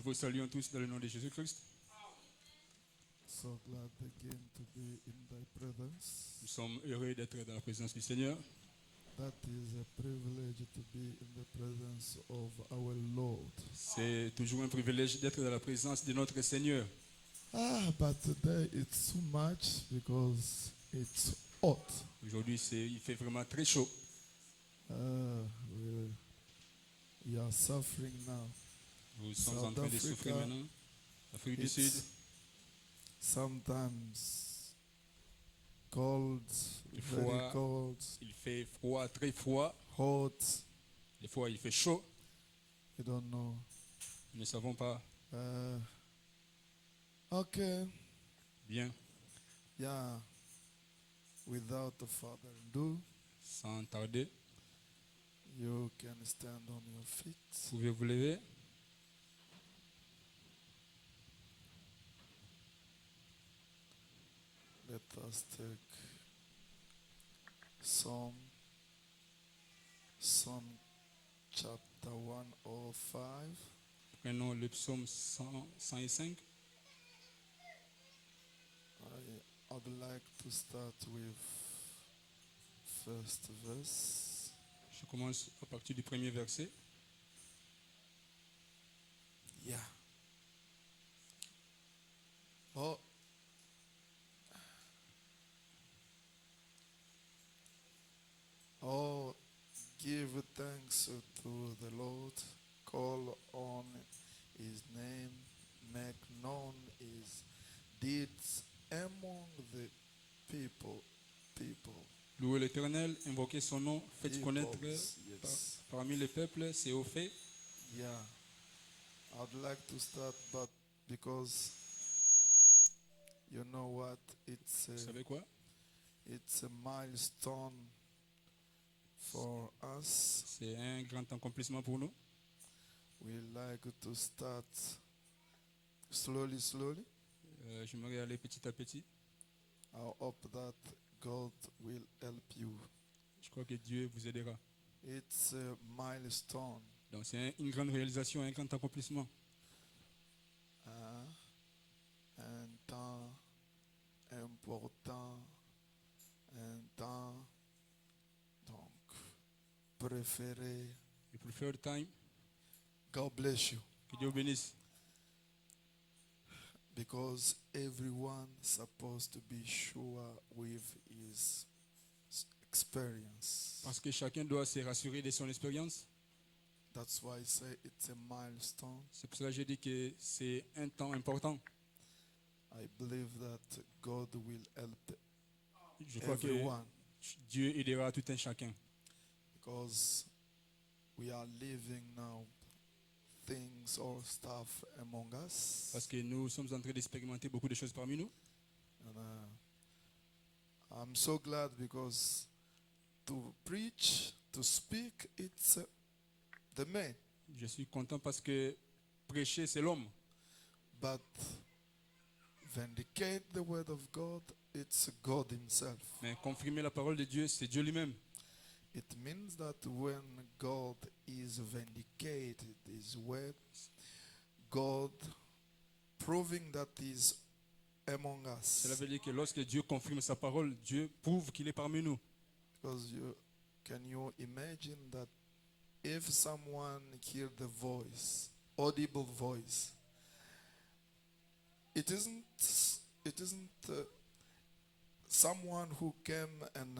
vous saluons tous dans le nom de Jésus-Christ. So glad again to be in thy presence. Nous sommes heureux d'être dans la présence du Seigneur. That is a privilege to be in the presence of our Lord. C'est toujours un privilège d'être dans la présence de notre Seigneur. But today it's too much because it's hot. Aujourd'hui, il fait vraiment très chaud. We are suffering now. Nous sommes South en train de Africa, souffrir maintenant. L'Afrique du It's Sud, sometimes cold, Des very fois- cold, il fait froid, très froid. hot. Des fois, il fait chaud. I don't know. Nous ne savons pas Okay. bien. Yeah. Without further ado, Sans tarder, you can stand on your feet. pouvez vous lever. Let us take Psalm chapter 105. Prenons le psaume 105. I'd like to start with first verse. Je commence à partir du premier verset. Yeah. Oh. Oh, give thanks to the Lord, call on his name, make known his deeds among the people. Louez l'Éternel, invoquez son nom, faites connaître Peoples, yes. parmi les peuples ses hauts faits. Yeah. I'd like to start, but because you know what, Vous savez quoi? it's a milestone for us. C'est un grand accomplissement pour nous. We like to start slowly. J'aimerais aller petit à petit. I hope that God will help you. Je crois que Dieu vous aidera. It's a milestone. Donc c'est une grande réalisation, un grand accomplissement. Un temps important, un temps donc préféré. You prefer time. God bless you. Que Dieu vous bénisse. Because everyone supposed to be sure with his experience. Parce que chacun doit se rassurer de son expérience. That's why I say it's a milestone. C'est pour cela que j'ai dit que c'est un temps important. I believe that God will help Je crois que everyone Dieu aidera tout un chacun. because we are living now things or stuff among us. Parce que nous sommes en train d'expérimenter beaucoup de choses parmi nous. And I'm so glad because to preach, to speak, it's the man. Je suis content parce que prêcher, c'est l'homme. But vindicate the word of God, it's God himself. Mais confirmer la parole de Dieu, c'est Dieu lui-même. It means that when God is vindicated his word, God proving that he is among Cela us. veut dire que lorsque Dieu confirme sa parole, Dieu prouve qu'il est parmi nous. Because can you imagine that if someone hear the voice, audible voice, it isn't someone who came and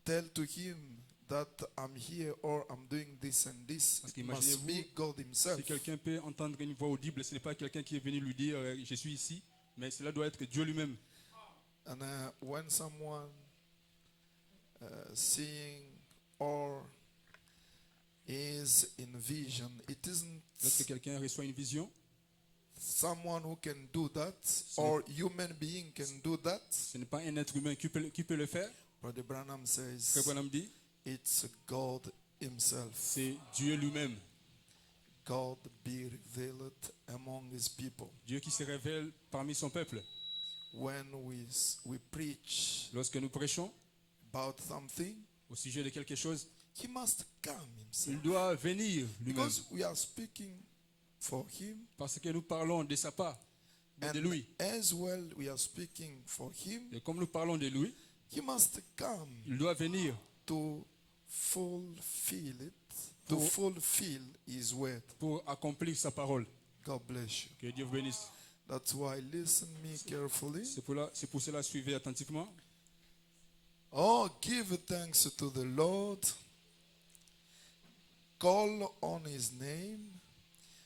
tell to him that I'm here or I'm doing this and this. Parce It must be God himself. Si quelqu'un peut entendre une voix audible, ce n'est pas quelqu'un qui est venu lui dire je suis ici, mais cela doit être Dieu lui-même. And when someone seeing or is in vision, it isn't Lorsque quelqu'un reçoit une vision, someone who can do that or human being can do that. ce n'est pas un être humain qui peut le faire. Brother Branham Frère says Branham dit, it's God himself. c'est Dieu lui-même. God be revealed among his people. Dieu qui se révèle parmi son peuple. When we preach Lorsque nous prêchons about something, au sujet de quelque chose, he must come himself. il doit venir lui-même. Because we are speaking for him, Parce que nous parlons de sa part, de and lui. as well we are speaking for him, Et comme nous parlons de lui, he must come il doit venir to fulfill it, to Pour- fulfill his word. pour accomplir sa parole. God bless you. Que Dieu vous bénisse. That's why listen me carefully. C'est pour cela, suivez attentivement. Oh, give thanks to the Lord. Call on his name.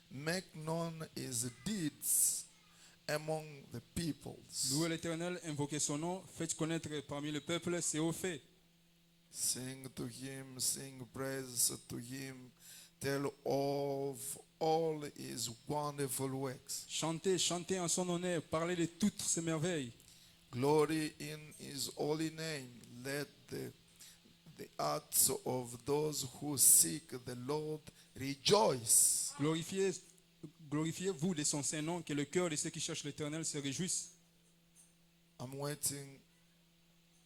Make known his deeds among the peoples. Louez l'Éternel, invoquez son nom, faites connaître parmi le peuple ses hauts faits. Sing to him, sing praise to him. Tell of all his wonderful works. Chantez, chantez en son honneur, parlez de toutes ses merveilles. Glory in his holy name. Let the hearts of those who seek the Lord rejoice. Glorifiez-vous de son saint nom, que le cœur de ceux qui cherchent l'Éternel se réjouisse. I'm waiting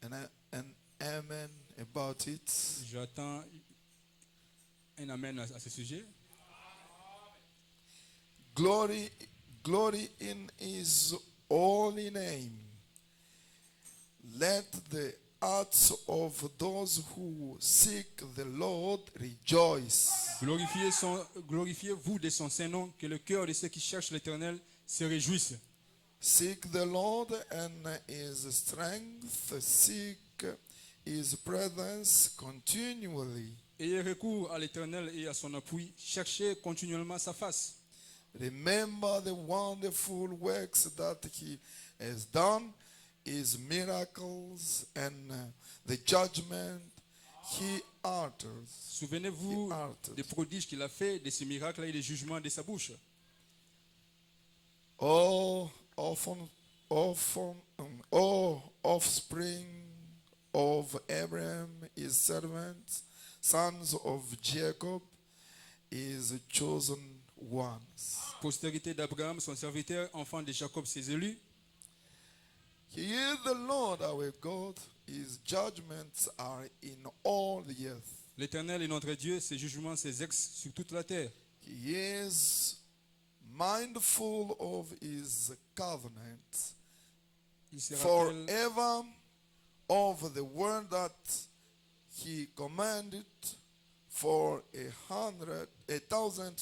an amen about it. J'attends un amen à ce sujet. Glory in his holy name. Let the hearts of those who seek the Lord rejoice. Glorifiez-vous de son saint nom, que le cœur de ceux qui cherchent l'Éternel se réjouisse. Seek the Lord and his strength. Seek his presence continually. Ayez recours à l'Éternel et à son appui. Cherchez continuellement sa face. Remember the wonderful works that he has done, his miracles, and the judgment he utters. Souvenez-vous des prodiges qu'il a fait, de ses miracles et des jugements de sa bouche. Oh, offspring of Abraham, his servant, sons of Jacob, his chosen ones. Postérité d'Abraham, son serviteur, enfant de Jacob, ses élus. He is the Lord our God. His judgments are in all the earth. L'Éternel est notre Dieu, ses jugements s'exercent sur toute la terre. He is mindful of his covenant Il se rappelle, forever of the word that he commanded for a thousand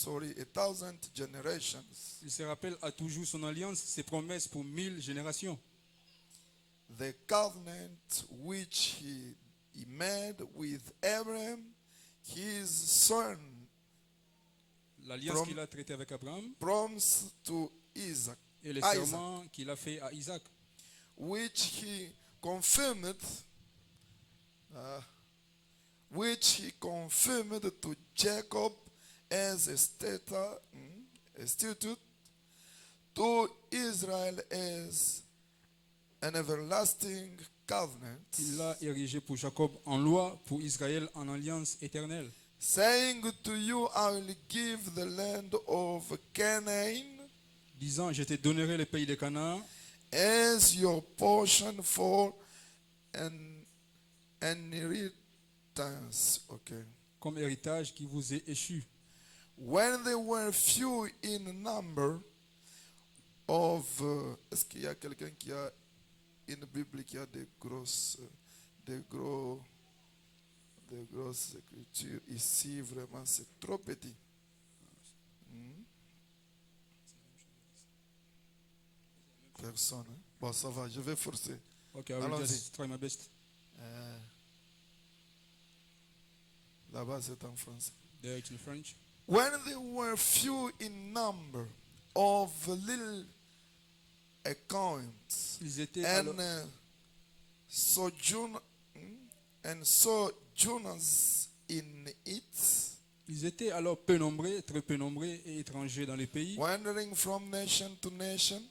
generations. il se rappelle à toujours son alliance, ses promesses pour 1000 générations. The covenant which he made with Abraham, his son, L'alliance qu'il a traitée avec Abraham promised to Isaac, et les serments qu'il a fait à Isaac, which he confirmed, to Jacob as a statute, to Israel as an everlasting covenant, il l'a érigé pour Jacob en loi, pour Israël en alliance éternelle, saying to you, I will give the land of Canaan disant, je te donnerai le pays de Canaan as your portion for an inheritance. Okay. comme héritage qui vous est échu. When they were few in number of... Est-ce qu'il y a quelqu'un qui a une Bible qui a des grosses écritures? Ici, vraiment, c'est trop petit. Personne. Hein? Bon, ça va, je vais forcer. Okay, I will Allons-y. just try my best. Là-bas, c'est en français. There it's in French. When they were few in number of little accounts Ils étaient and alors, sojourners in it, ils étaient alors peu nombreux, très peu nombreux et étrangers dans les pays. wandering from nation to nation,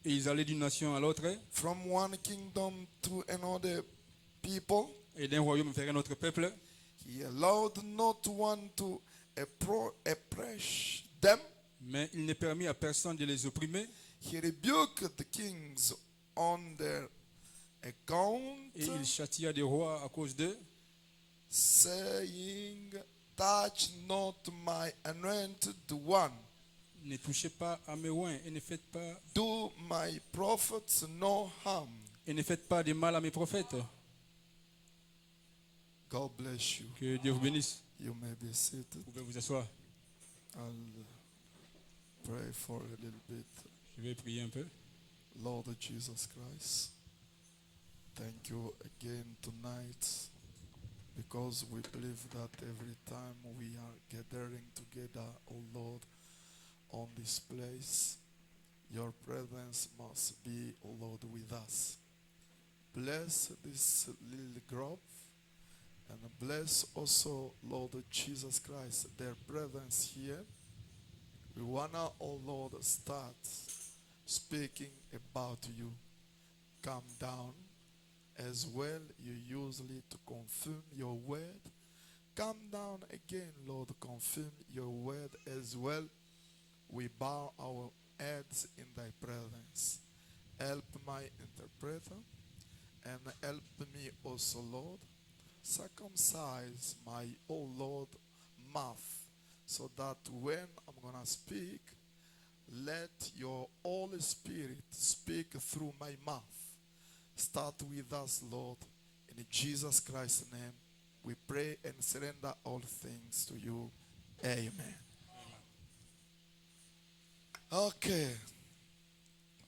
Et ils allaient d'une nation à l'autre from one kingdom to another people. et d'un royaume vers un autre peuple. He allowed not one to oppress them. Mais il n'est permis à personne de les opprimer. He rebuked the kings on their account, Et il châtia des rois à cause d'eux, saying, touch not my anointed one. Ne touchez pas à mes oins et ne faites pas, Do my prophets no harm. et ne faites pas de mal à mes prophètes. God bless you. Que Dieu vous bénisse. You may be seated. Vous pouvez vous asseoir. I'll pray for a little bit. Je vais prier un peu. Lord Jesus Christ, thank you again tonight, because we believe that every time we are gathering together, oh Lord, on this place, your presence must be, oh Lord, with us. Bless this little group, and bless also, Lord Jesus Christ, their presence here. We wanna, oh Lord, start speaking about you. Come down as well, you usually to confirm your word. Come down again, Lord, confirm your word as well. We bow our heads in thy presence. Help my interpreter and help me also, Lord. Circumcise my, oh Lord, mouth, so that when I'm going to speak, let your Holy Spirit speak through my mouth. Start with us, Lord. In Jesus Christ's name, we pray and surrender all things to you. Amen. Okay.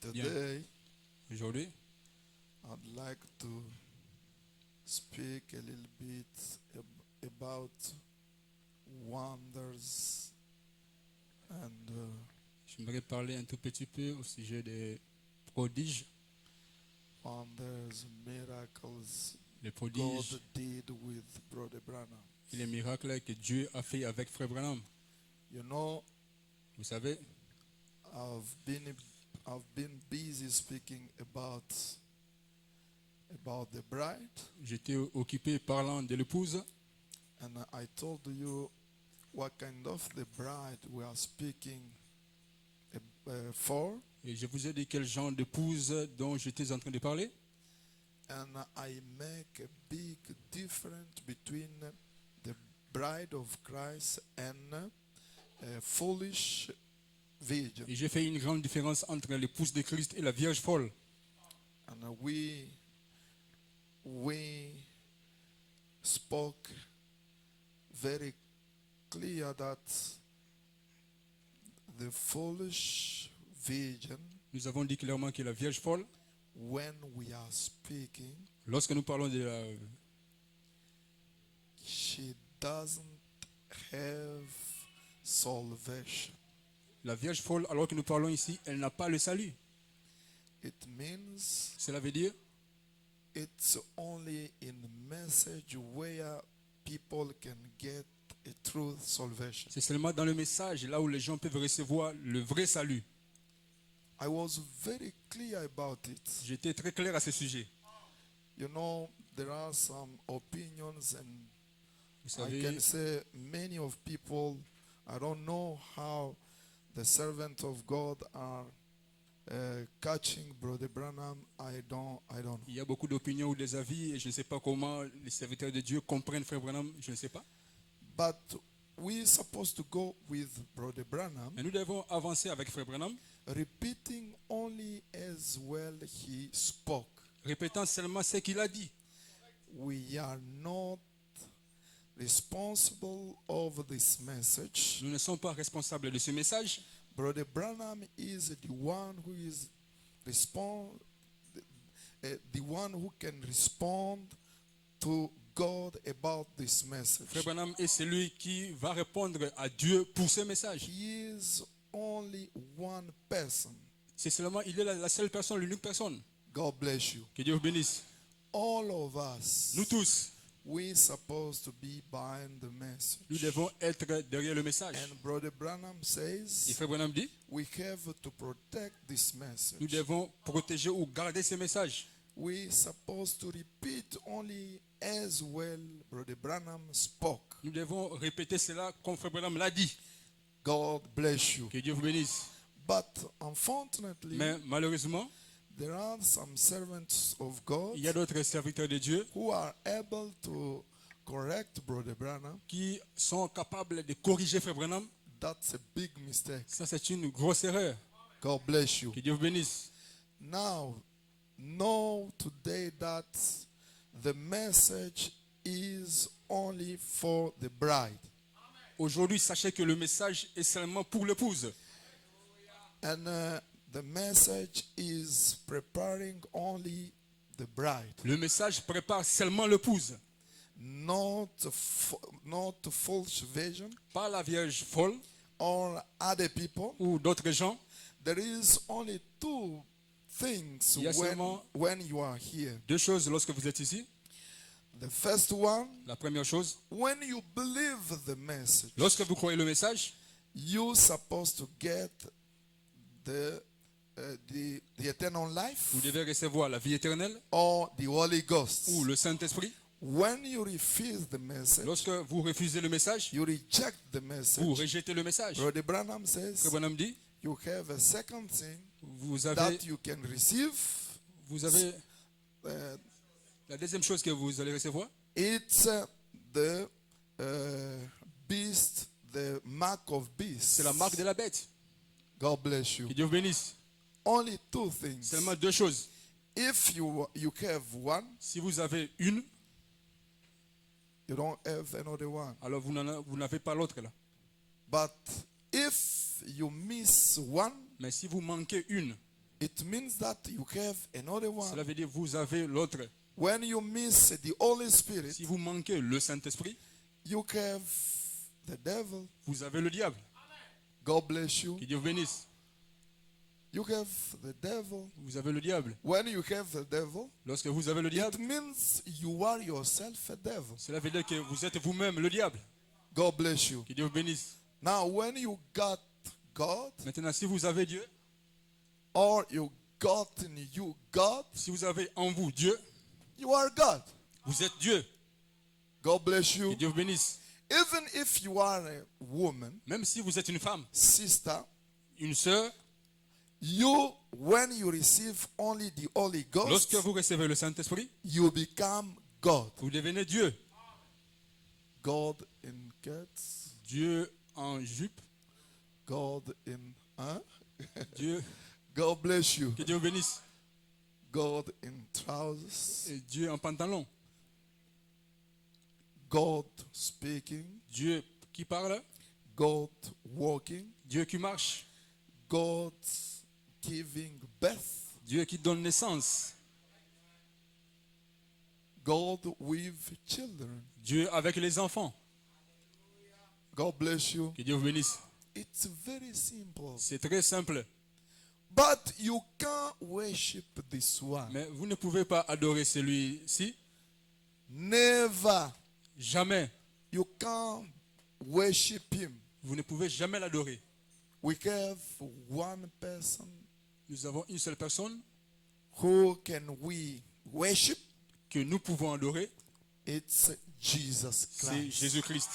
Today, Aujourd'hui, I'd like to speak a little bit about wonders and j'aimerais parler un tout petit peu au sujet des prodiges. wonders, miracles Les God prodiges did with Brother Branham. et les miracles que Dieu a fait avec Frère Branham. You know, Vous savez, I've been busy speaking about the bride, j'étais occupé parlant de l'épouse and I told you what kind of the bride we are speaking for, et je vous ai dit quel genre d'épouse dont j'étais en train de parler. and I make a big difference between the bride of Christ and a foolish virgin. Et j'ai fait une grande différence entre l'épouse de Christ et la Vierge folle. And we spoke very clear that the foolish virgin, Nous avons dit clairement que la Vierge folle, when we are speaking, lorsque nous parlons de la, she doesn't have salvation. la Vierge folle, alors que nous parlons ici, elle n'a pas le salut. It means Cela veut dire, it's only in message where people can get a true salvation. c'est seulement dans le message, là où les gens peuvent recevoir le vrai salut. I was very clear about it. J'étais très clair à ce sujet. You know, there are some opinions, and Vous I savez, can say many of people, I don't know how the servants of God are catching Brother Branham. I don't know. il y a beaucoup d'opinions ou des avis et je ne sais pas comment les serviteurs de Dieu comprennent Frère Branham, je ne sais pas. But we're supposed to go with Brother Branham, Mais nous devons avancer avec Frère Branham, repeating only as well he spoke. répétant seulement ce qu'il a dit. We are not responsible of this message. Nous ne sommes pas responsables de ce message. Brother Branham is the one who is the one who can respond to God about this message. Frère Branham est celui qui va répondre à Dieu pour ce message. He is only one person. C'est seulement, il est la seule personne, l'unique personne. God bless you. Que Dieu vous bénisse. All of us, Nous tous, we're supposed to be behind the message. nous devons être derrière le message. And Brother Branham Et says Frère Branham dit, we have to protect this nous message. devons protéger ou garder ce message. We're supposed to repeat only as well Brother Branham spoke. Nous devons répéter cela comme Frère Branham l'a dit. God bless you. Que Dieu vous bénisse. But unfortunately, Mais malheureusement, there are some servants of God il y a d'autres serviteurs de Dieu who are able to correct Brother Branham. qui sont capables de corriger Frère Branham. That's a big mistake. Ça, c'est une grosse erreur. God bless you. Que Dieu vous bénisse. Now, know today that the message is only for the bride. Aujourd'hui, sachez que le message est seulement pour l'épouse. And the message is preparing only the bride. Le message prépare seulement l'épouse. Not false vision Pas la vierge folle or other people. ou d'autres gens. There is only two things Il y a seulement when you are here. deux choses lorsque vous êtes ici. The first one, La première chose, when you believe the message, lorsque vous croyez le message, you're supposed to get the eternal life vous devez recevoir la vie éternelle or the Holy Ghost. ou le Saint-Esprit. When you refuse the message, Lorsque vous refusez le message, you reject the vous message. rejetez le message. Brother Branham says Frère Branham dit, you have a second thing vous avez that you can receive. Uh, la deuxième chose que vous allez recevoir, it's the beast, the mark of beast. c'est la marque de la bête. God bless you. Que Dieu vous bénisse. Only two things. Seulement deux choses. If you have one, Si vous avez une, you don't have another one. alors vous n'avez pas l'autre là. But if you miss one, Mais si vous manquez une, it means that you have another cela one. veut dire que vous avez l'autre. When you miss the Holy Spirit, Si vous manquez le Saint-Esprit, you have the devil. vous avez le diable. God bless you. Que Dieu vous bénisse. You have the devil. Vous avez le diable. When you have the devil, Lorsque vous avez le it diable, means you are yourself a devil. cela veut dire que vous êtes vous-même le diable. God bless you. Que Dieu vous bénisse. Now, when you got God, Maintenant, si vous avez Dieu, or you got in you God, si vous avez en vous Dieu, you are God. vous êtes Dieu. God bless Que you. Dieu vous bénisse. Even if you are a woman, Même si vous êtes une femme, sister, une sœur, you, when you receive only the Holy Ghost, lorsque vous recevez le Saint-Esprit, you become God. vous devenez Dieu. God in skirts, Dieu en jupe, God in, huh? Dieu, God bless you. que Dieu vous bénisse. God in trousers, Et Dieu en pantalon, God speaking, Dieu qui parle, God walking, Dieu qui marche, God giving birth, Dieu qui donne naissance, God with children. Dieu avec les enfants. God bless you. Que Dieu vous bénisse. It's very simple. C'est très simple. But you can't worship this one. Mais vous ne pouvez pas adorer celui-ci. Never. Jamais. You can't worship him. Vous ne pouvez jamais l'adorer. We have one person Nous avons une seule personne who can we worship. que nous pouvons adorer. It's Jesus C'est Christ. Jésus-Christ.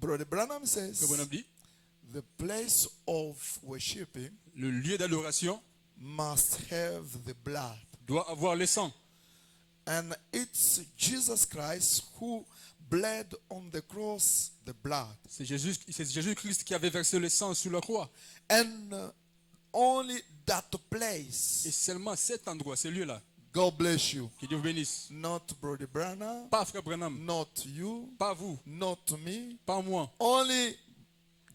Brother Branham Frère says Branham dit, the place of worshiping le lieu d'adoration must have the blood. doit avoir le sang. And it's Jesus Christ who bled on the cross the blood. C'est Jésus-Christ qui avait versé le sang sur la croix. And only that Et place. seulement cet endroit, ce lieu-là, God bless you. que Dieu vous bénisse. Not Brother Branham, Pas Frère Branham, not you, pas vous, not me. pas moi. Only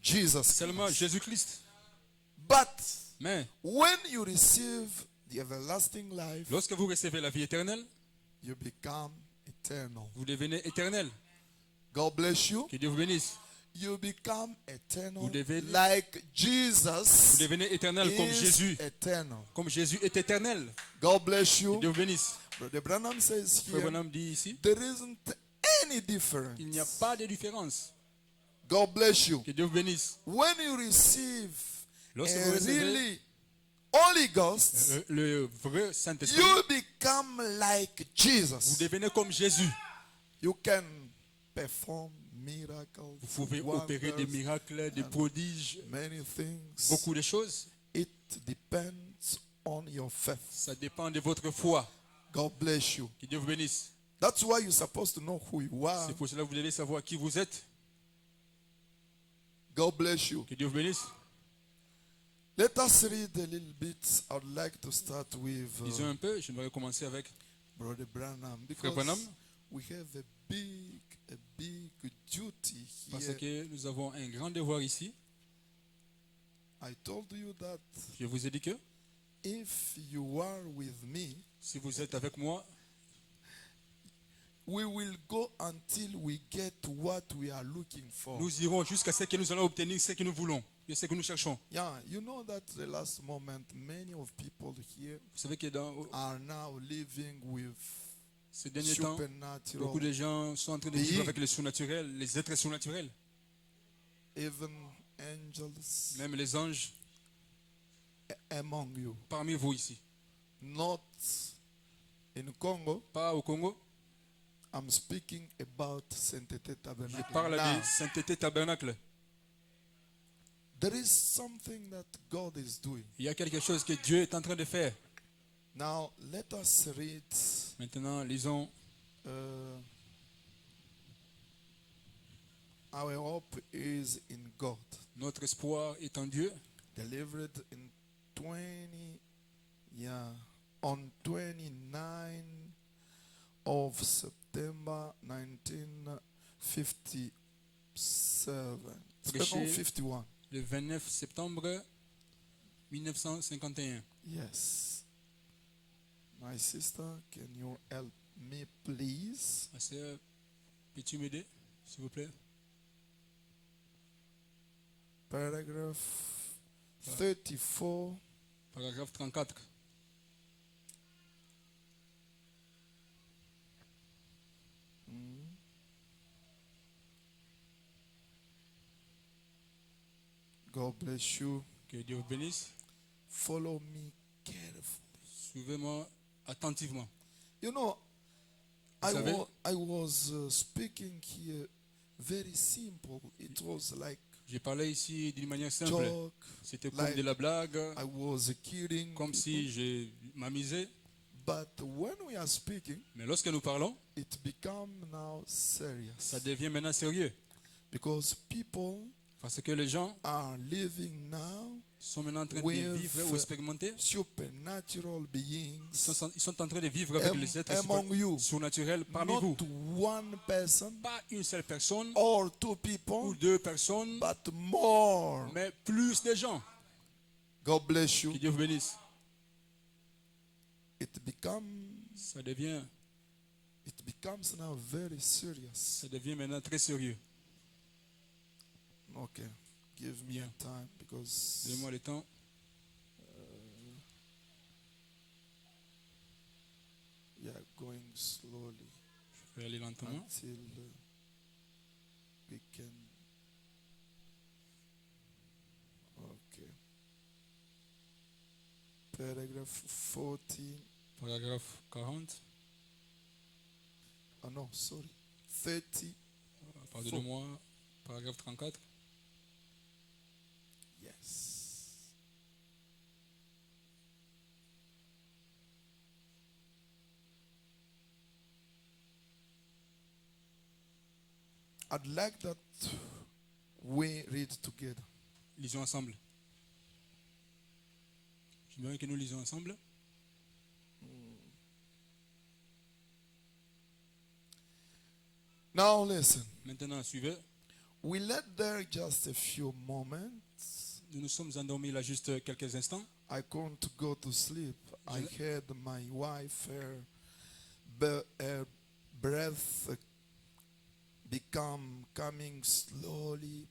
Jesus. Seulement Christ. Jésus-Christ. But Mais when you receive the everlasting life, lorsque vous recevez la vie éternelle, you become eternal. vous devenez éternel. God bless you. Que Dieu vous bénisse. You become eternal Vous devenez- like Vous Jesus devenez éternel comme is Jésus. eternal. Comme Jésus est éternel. God bless Que you. Dieu vous bénisse. Brother Branham says Frère here, Branham dit ici, there isn't any difference. il n'y a pas de différence. God bless you. Que Dieu vous bénisse. When you receive Lorsque a vous recevez really Holy Ghost, le vrai Saint-Esprit, you become like vous Jesus. devenez comme Jésus. You can perform miracles, Vous pouvez opérer des wonders, miracles, des prodiges, many things. beaucoup de choses. It depends on your faith. Ça dépend de votre foi. God bless you. Que Dieu vous bénisse. That's why you're supposed to know who you are. C'est pour cela que vous devez savoir qui vous êtes. God bless you. Que Dieu vous bénisse. Let us read a little bit. I would like to start with Lisons un peu. J'aimerais commencer avec Brother Branham Frère Branham. because we have a big duty parce here. que nous avons un grand devoir ici. I told you that Je vous ai dit que if you are with me, si vous êtes avec moi, we will go until we get what we are looking for. nous irons jusqu'à ce que nous allons obtenir ce que nous voulons et ce que nous cherchons. Yeah, you know that the last moment, many of people here Vous savez que dans are now living with ces derniers temps, supernatural, beaucoup de gens sont en train de vivre avec le surnaturel, les êtres surnaturels, even angels même les anges among you. parmi vous ici. Not in Congo. Pas au Congo, I'm speaking about Saint-Étienne je Tabernacle. parle Now, de Sainteté Tabernacle. there is something that God is doing. Il y a quelque chose que Dieu est en train de faire. Now, let us read Maintenant, lisons. our hope is in God. Notre espoir est en Dieu. Delivered in 20, on 29 of September 1957. Prêché 51. le 29 septembre 1951. Yes. My sister, can you help me, please? Ma sœur, peux-tu m'aider, s'il vous plaît? Paragraph 34. Paragraphe 34. God bless you. Que Dieu vous bénisse. Follow me carefully. Suivez-moi attentivement. You know, Vous savez, I was speaking here very simple. It was like j'ai parlé ici d'une manière simple. joke. C'était comme like de la blague, I was kidding. comme si je m'amusais. But when we are speaking, Mais lorsque nous parlons, it become now serious. ça devient maintenant sérieux. Because people Parce que les gens are living now sont maintenant en train de with vivre ou expérimenter. supernatural beings Ils sont en train de vivre avec les êtres among you. surnaturels parmi vous. Not one person Pas une seule personne or two ou people, deux personnes, but more. mais plus de gens. God bless you. Que Dieu vous bénisse. It becomes now very serious. Ça devient maintenant très sérieux. Okay, give me Bien. a time because Donnez-moi le temps. we are going slowly Je vais aller lentement. until we can. Okay. Paragraph 14. Paragraphe 40. Oh no, sorry. 30. Pardonnez-moi. Paragraphe 34. Yes. I'd like that we read together. Lisons ensemble. J'aimerais que nous lisons ensemble. Now listen. Maintenant, suivez. We let there just a few moments. Nous nous sommes endormis là juste quelques instants. I couldn't go to sleep. I heard my wife, her breath coming slowly,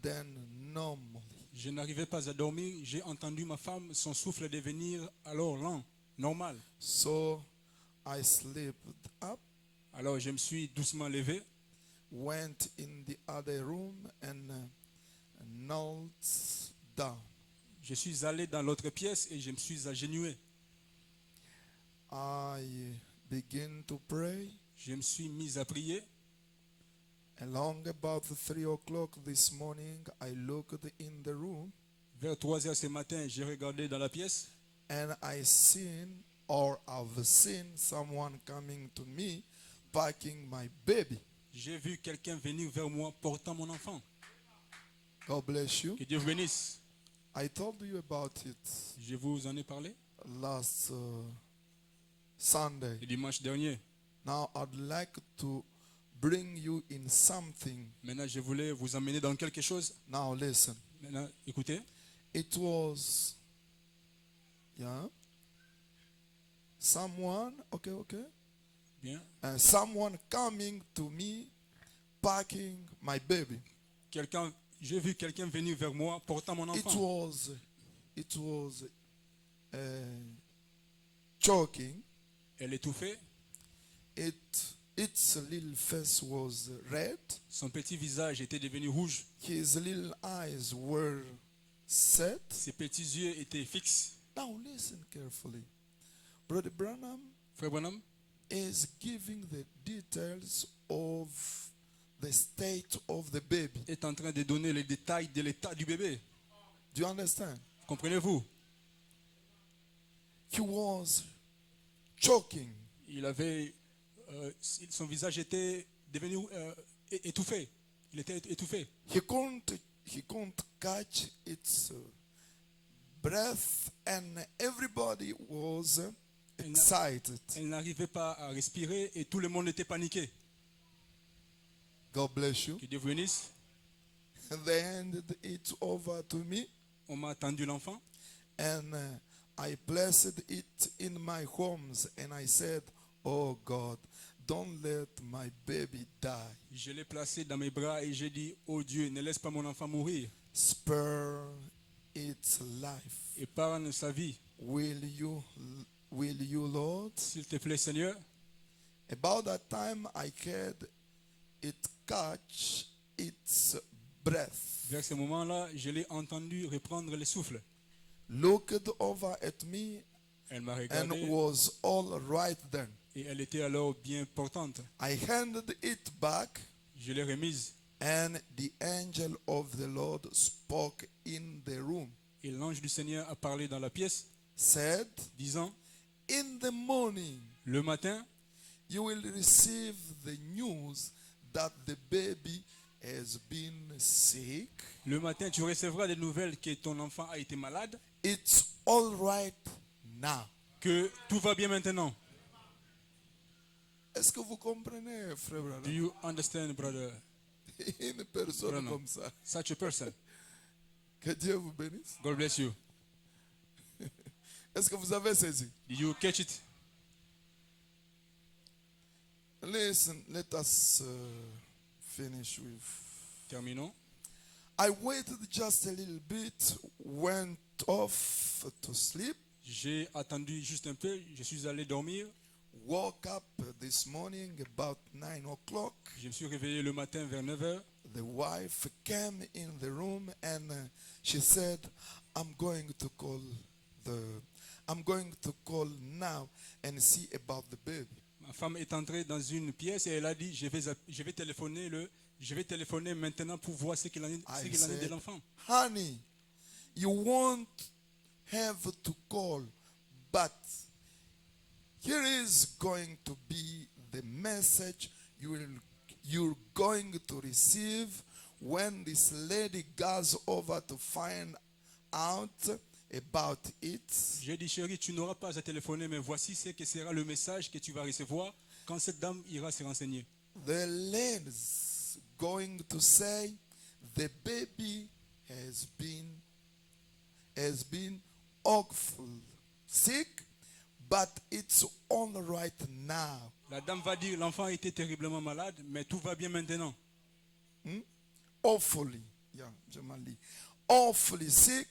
then normally. Je n'arrivais pas à dormir. J'ai entendu ma femme, son souffle devenir alors lent, normal. So I slipped up, Alors je me suis doucement levé. went in the other room and knelt down. Je suis allé dans l'autre pièce et je me suis agenouillé. I began to pray. Je me suis mis à prier. Along about 3 o'clock this morning, I looked in the room Vers 3 heures ce matin, j'ai regardé dans la pièce and I've seen someone coming to me, packing my baby. j'ai vu quelqu'un venir vers moi portant mon enfant. God bless you. Que Dieu vous bénisse. I told you about it Je vous en ai parlé last Sunday. le dimanche dernier. Now I'd like to bring you in something. Maintenant, je voulais vous emmener dans quelque chose. Now listen. Maintenant, écoutez. It was, yeah, someone, okay, Bien. someone coming to me, packing my baby. J'ai vu quelqu'un venir vers moi portant mon enfant. It was choking. Elle étouffait. Its little face was red. Son petit visage était devenu rouge. His little eyes were set. Ses petits yeux étaient fixes. Now listen carefully. Brother Branham Frère Branham is giving the details of the state of the baby. est en train de donner les détails de l'état du bébé. Do you understand? Comprenez-vous? He was choking. Son visage était devenu étouffé. Il était étouffé. He couldn't catch its breath, and everybody was excited. Elle n'arrivait pas à respirer et tout le monde était paniqué. God bless you. Que Dieu vous bénisse. They handed it over to me, On m'a tendu l'enfant. and I placed it in my arms, and I said, "Oh God, don't let my baby die. Je l'ai placé dans mes bras et j'ai dit, oh Dieu, ne laisse pas mon enfant mourir. Spare its life. Épargne sa vie. Will you, Lord?" S'il te plaît, Seigneur. About that time, I heard it catch its breath. Vers ce moment-là, je l'ai entendu reprendre le souffle. Looked over at me Elle m'a and regardé was all right then. et elle était alors bien portante. I handed it back, Je l'ai remise and the angel of the Lord spoke in the room, et l'ange du Seigneur a parlé dans la pièce, said, disant, "In the morning, le matin, you will receive the news that the baby has been sick. le matin, tu recevras des nouvelles que ton enfant a été malade, It's all right now." que tout va bien maintenant. Est-ce que vous comprenez, frère Do Branham? you understand, brother? Une personne Branham. comme ça. Such a person. Que Dieu vous bénisse. God bless you. Est-ce que vous avez saisi? Did you catch it? Listen, let us finish with. Terminons. I waited just a little bit, went off to sleep, J'ai attendu juste un peu, je suis allé dormir. woke up this morning about 9 o'clock. Je me suis réveillé le matin vers 9h. The wife came in the room and she said, I'm going to call now and see about the baby. Ma femme est entrée dans une pièce et elle a dit, je vais téléphoner maintenant pour voir ce qu'il en est de said, l'enfant. "Honey, you won't have to call, but here is going to be the message you're going to receive when this lady goes over to find out about it." J'ai dit, chérie, tu n'auras pas à téléphoner, mais voici ce que sera le message que tu vas recevoir quand cette dame ira se renseigner. The lady's going to say the baby has been awful sick, but it's all right now. La dame va dire, l'enfant était terriblement malade, mais tout va bien maintenant. Awfully, awfully sick,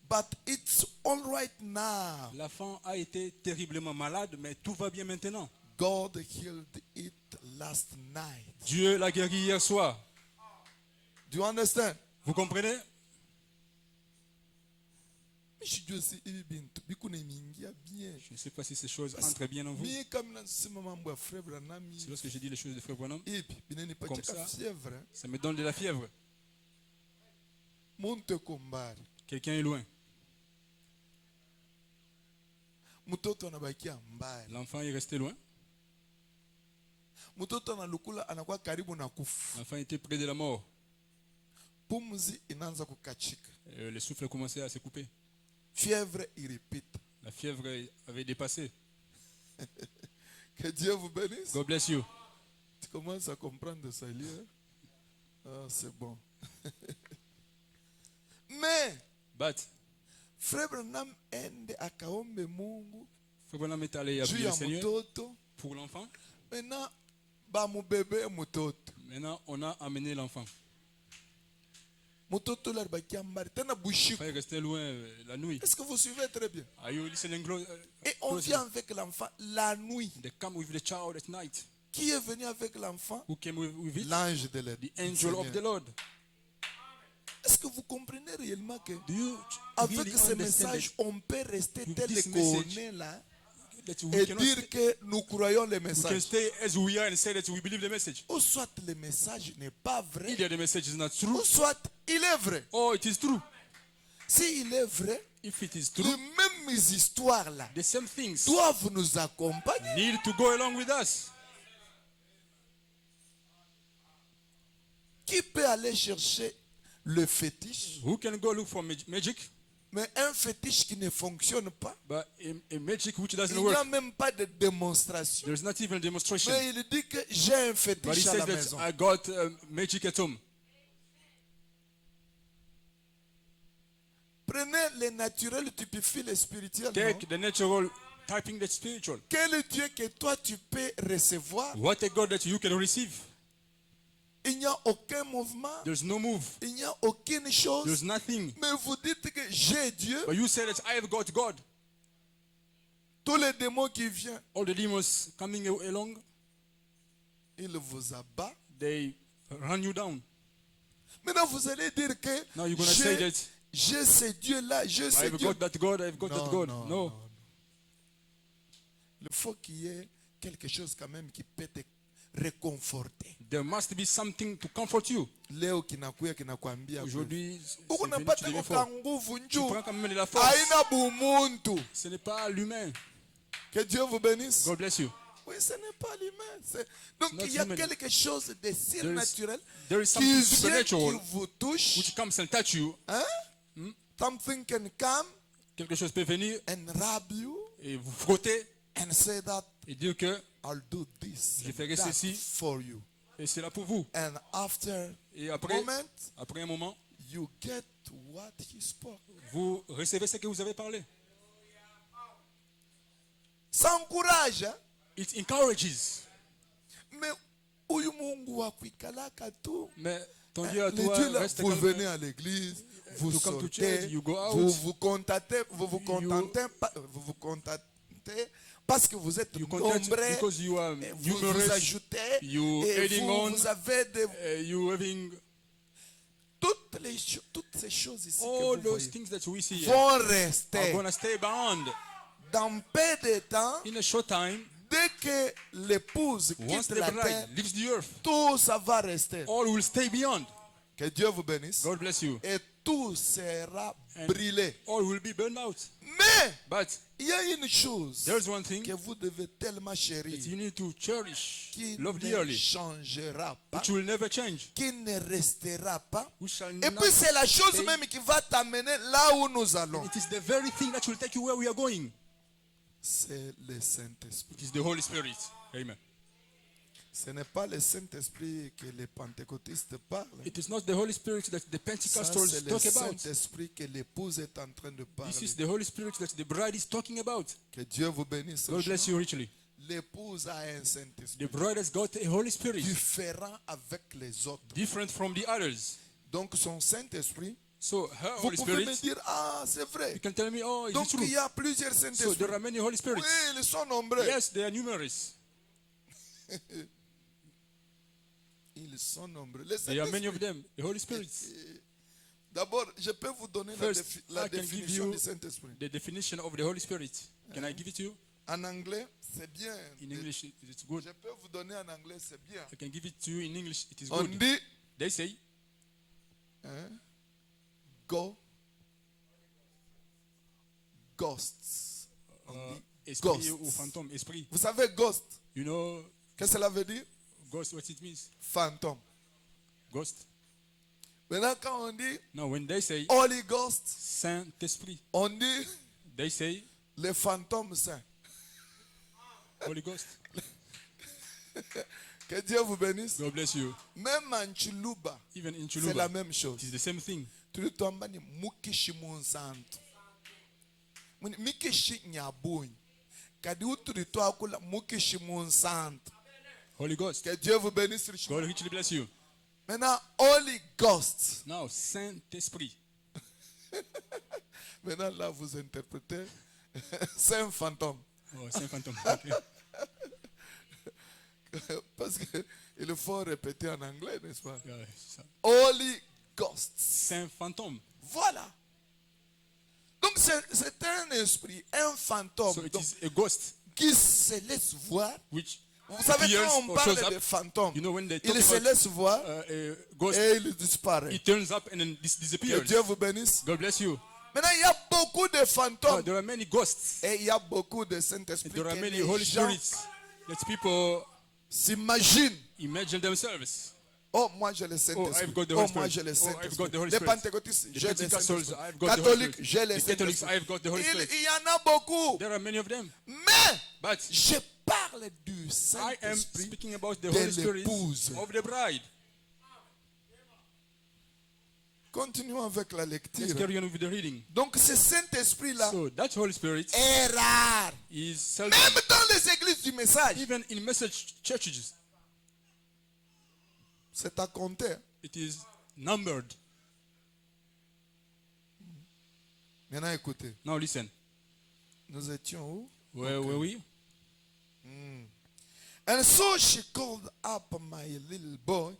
but it's all right now. L'enfant a été terriblement malade, mais tout va bien maintenant. God healed it last night. Dieu l'a guéri hier soir. Do you understand? Vous comprenez? Je Je ne sais pas si ces choses entrent bien en vous. C'est lorsque je dis les choses de Frère Branham, comme ça me donne de la fièvre. Quelqu'un est loin. L'enfant est resté loin. L'enfant était près de la mort. Le souffle commençait à se couper. Fièvre irrépite. La fièvre avait dépassé. Que Dieu vous bénisse. God bless you. Tu commences à comprendre ça, Elie. Ah, c'est bon. Mais, Frère Branham ende akaombe Mungu. Frère Branham est allé appeler le Seigneur pour l'enfant. Maintenant, bébé mutoto. Maintenant, on a amené l'enfant. Mutoto la Frère restait loin la nuit. Est-ce que vous suivez très bien? Are you listening Et on vient avec l'enfant la nuit. They come with the child at night. Qui est venu avec l'enfant? Who came with it? L'ange de the angel of the Lord. Est-ce que vous comprenez réellement que avec really ce message, on peut rester tel qu'on est là et dire que nous croyons le we can message? stay as we are and say that we believe the message. Ou soit le message n'est pas vrai, Either the message is not true, ou soit il est vrai. or it is true. Si il est vrai, If it is true, les mêmes histoires là the same things doivent nous accompagner. need to go along with us. Qui peut aller chercher le fétiche? Who can go look for magic? Mais un fétiche qui ne fonctionne pas. But a magic which doesn't Il n'y a work. même pas de démonstration. There's not even a demonstration. Mais il dit que j'ai un But he fétiche à says la that maison. I got magic at home. Prenez le naturel, typifie le spirituel. Take the natural, typing the spiritual. Quel Dieu que toi tu peux recevoir? What a God that you can receive. Il n'y a aucun mouvement. There's no move. Il n'y a aucune chose. There's nothing. Mais vous dites que j'ai Dieu. But you say that I have got God. Tous les démons qui viennent, All the demons coming along, ils vous abattent. they run you down. Maintenant vous allez dire que Now you're going to say that j'ai ce Dieu-là, j'ai ce I've Dieu. got that God, I've got that God. No. Il faut qu'il y ait quelque chose quand même qui peut te réconforter. There must be something to comfort you. Leo kinakuya kinakwambia Aujourd'hui, uko c'est venu, tu napata deviens kwa fort. nguvu Tu njuu prends quand même de la force. haina bumuntu. Ce n'est pas l'humain. Que Dieu vous bénisse. God bless you. Oui, ce n'est pas l'humain. Donc Not il y a human. quelque chose de surnaturel There is qui something vient, supernatural qui vous touche. which comes and touch you. Hein? Something can come Quelque chose peut venir and rub you et vous frotter and say that et dire que I'll do this je and ferai that ceci for you. et c'est là pour vous. And after Et a après moment, un moment, you get what he spoke. vous recevez ce que vous avez parlé. Ça encourage, hein? It encourages. Mais huyu Mungu wa kuikalaka tu. Mais ton Dieu à Le toi Dieu là, reste vous calme. venez à l'église, vous You come to sortez, church, you go out. vous vous contentez, vous contentez parce que vous êtes You content nombreux, because you are et vous vous numerous. ajoutez, You et adding on. vous avez You having toutes ces choses ici all que vous those voyez things that we see vont are rester. going to stay bound. Dans peu de temps, In a short time, dès que l'épouse once quitte the la terre, bride leaves the earth, tout ça va rester. all will stay beyond. Que Dieu vous bénisse. God bless you. Et tout sera And brûlé. all will be burned out. Mais But il y a une chose there's one thing que vous devez tellement chérir, that you need to cherish, qui love ne dearly, changera pas, which will never change, qui ne restera pas. which shall Et not puis c'est la chose stay. même qui va t'amener là où nous allons. It is the very thing that will take you where we are going. C'est le Saint-Esprit. It is the Holy Spirit. Amen. Ce n'est pas le Saint-Esprit que les pentecôtistes parlent. It is not the Holy Spirit that the Ça, Pentecostals c'est le talk about. Saint-Esprit que l'épouse est en train de This is parler. the Holy Spirit that the bride is talking about. Que Dieu vous bénisse. God bless you richly. L'épouse a un The Saint-Esprit bride has got a Holy Spirit, différent avec les autres. different from the others. Donc son Saint-Esprit, So her vous Holy pouvez me Spirit, dire, ah, c'est vrai. you can tell me, oh, is it Donc true? il y a plusieurs So Saint-Esprits. there are many Holy Spirits. Oui, ils sont nombreux. Yes, they are numerous. Ils sont nombreux. Les There are many of Saint-Esprits. them. The Holy Spirits. D'abord, je peux vous donner First, la I can give définition you du Saint-Esprit. the definition of the Holy Spirit. Can I give it to you? En anglais, c'est bien. In English, it's good. Je peux vous donner en anglais, c'est bien. I can give it to you in English. It is On good. dit, They say, hein, ghosts. On dit esprit ou ghosts. fantôme, esprit. Vous savez, ghost, You know, qu'est-ce que cela veut dire? ghost, what it means? Fantôme. Ghost. Maintenant, quand on dit Now, when they say Holy Ghost, Saint-Esprit, on dit they say les fantômes saints. Holy Ghost. Que Dieu vous bénisse. God bless you. Même en Chuluba, Even in c'est la Chuluba, même chose. it is the same thing. Tu le tombes ni mukishi monsanto. Mikishi nyabuni. Kadi uturi to akula mukishi monsanto. Holy Ghost. Que Dieu vous bénisse richement. God richly bless you. Maintenant, Holy Ghost. Now, Saint-Esprit. Maintenant, là, vous interprétez Saint fantôme. Oh, Saint fantôme. Okay. Parce qu'il faut répéter en anglais, n'est-ce pas? Yeah, Holy Ghost. Saint fantôme. Voilà. Donc, c'est un esprit, un fantôme So it donc, is a ghost qui se laisse voir. which Vous savez, appears quand on or parle shows up, de fantômes, you know, when they talk il se about laisse voir a ghost, et il disparaît. it turns up and then Que disappears. Dieu vous bénisse. God bless you. Maintenant, il y a beaucoup de Now, fantômes there are many ghosts. et il y a beaucoup de Saint-Esprit. There are Que many les Holy gens Spirits. Let people s'imaginent. imagine themselves. Oh, moi j'ai le Oh, Saint-Esprit. I've got the Oh, Holy moi Spirit. j'ai le Oh, I've Saint-Esprit. got the Holy Les Spirit. pentecôtistes, The j'ai le Pentecostals, Saint-Esprit. I've got the Holy Catholiques, Spirit. j'ai le The Catholics, Saint-Esprit. I've got the Holy Spirit. Il y en a beaucoup. There are many of them. Mais But je parle du I am Saint-Esprit speaking about the de Holy Spirit l'épouse. of the bride. Continuons avec la Let's lecture. carry on with the reading. Donc ce Saint-Esprit-là So that Holy Spirit est rare. is seldom, Même dans les églises du message. even in message churches, C'est à compter. it is numbered. Maintenant écoutez. Now listen. Nous étions où? Where were we? And so she called up my little boy,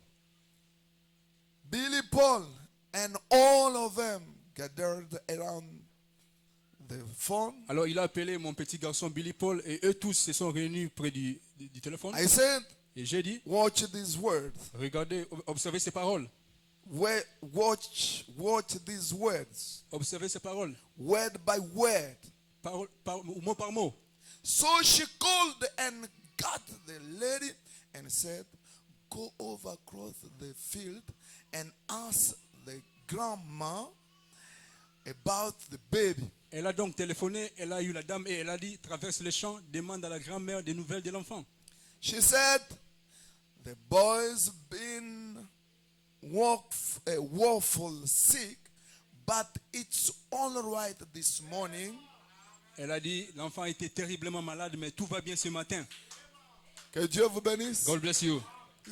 Billy Paul, and all of them gathered around the phone. Alors il a appelé mon petit garçon Billy Paul et eux tous se sont réunis près du téléphone. I said, Et j'ai dit, watch these words. regardez, observez ces paroles. Watch these words. Observez ces paroles. Word by word. Mot par mot. So she called and got the lady and said, go over across the field and ask the grandma about the baby. Elle a donc téléphoné, elle a eu la dame et elle a dit, traverse les champs, demande à la grand-mère des nouvelles de l'enfant. She said, the boy's been woeful sick, but it's all right this morning. Elle a dit, l'enfant était terriblement malade, mais tout va bien ce matin. Que Dieu vous bénisse. God bless you.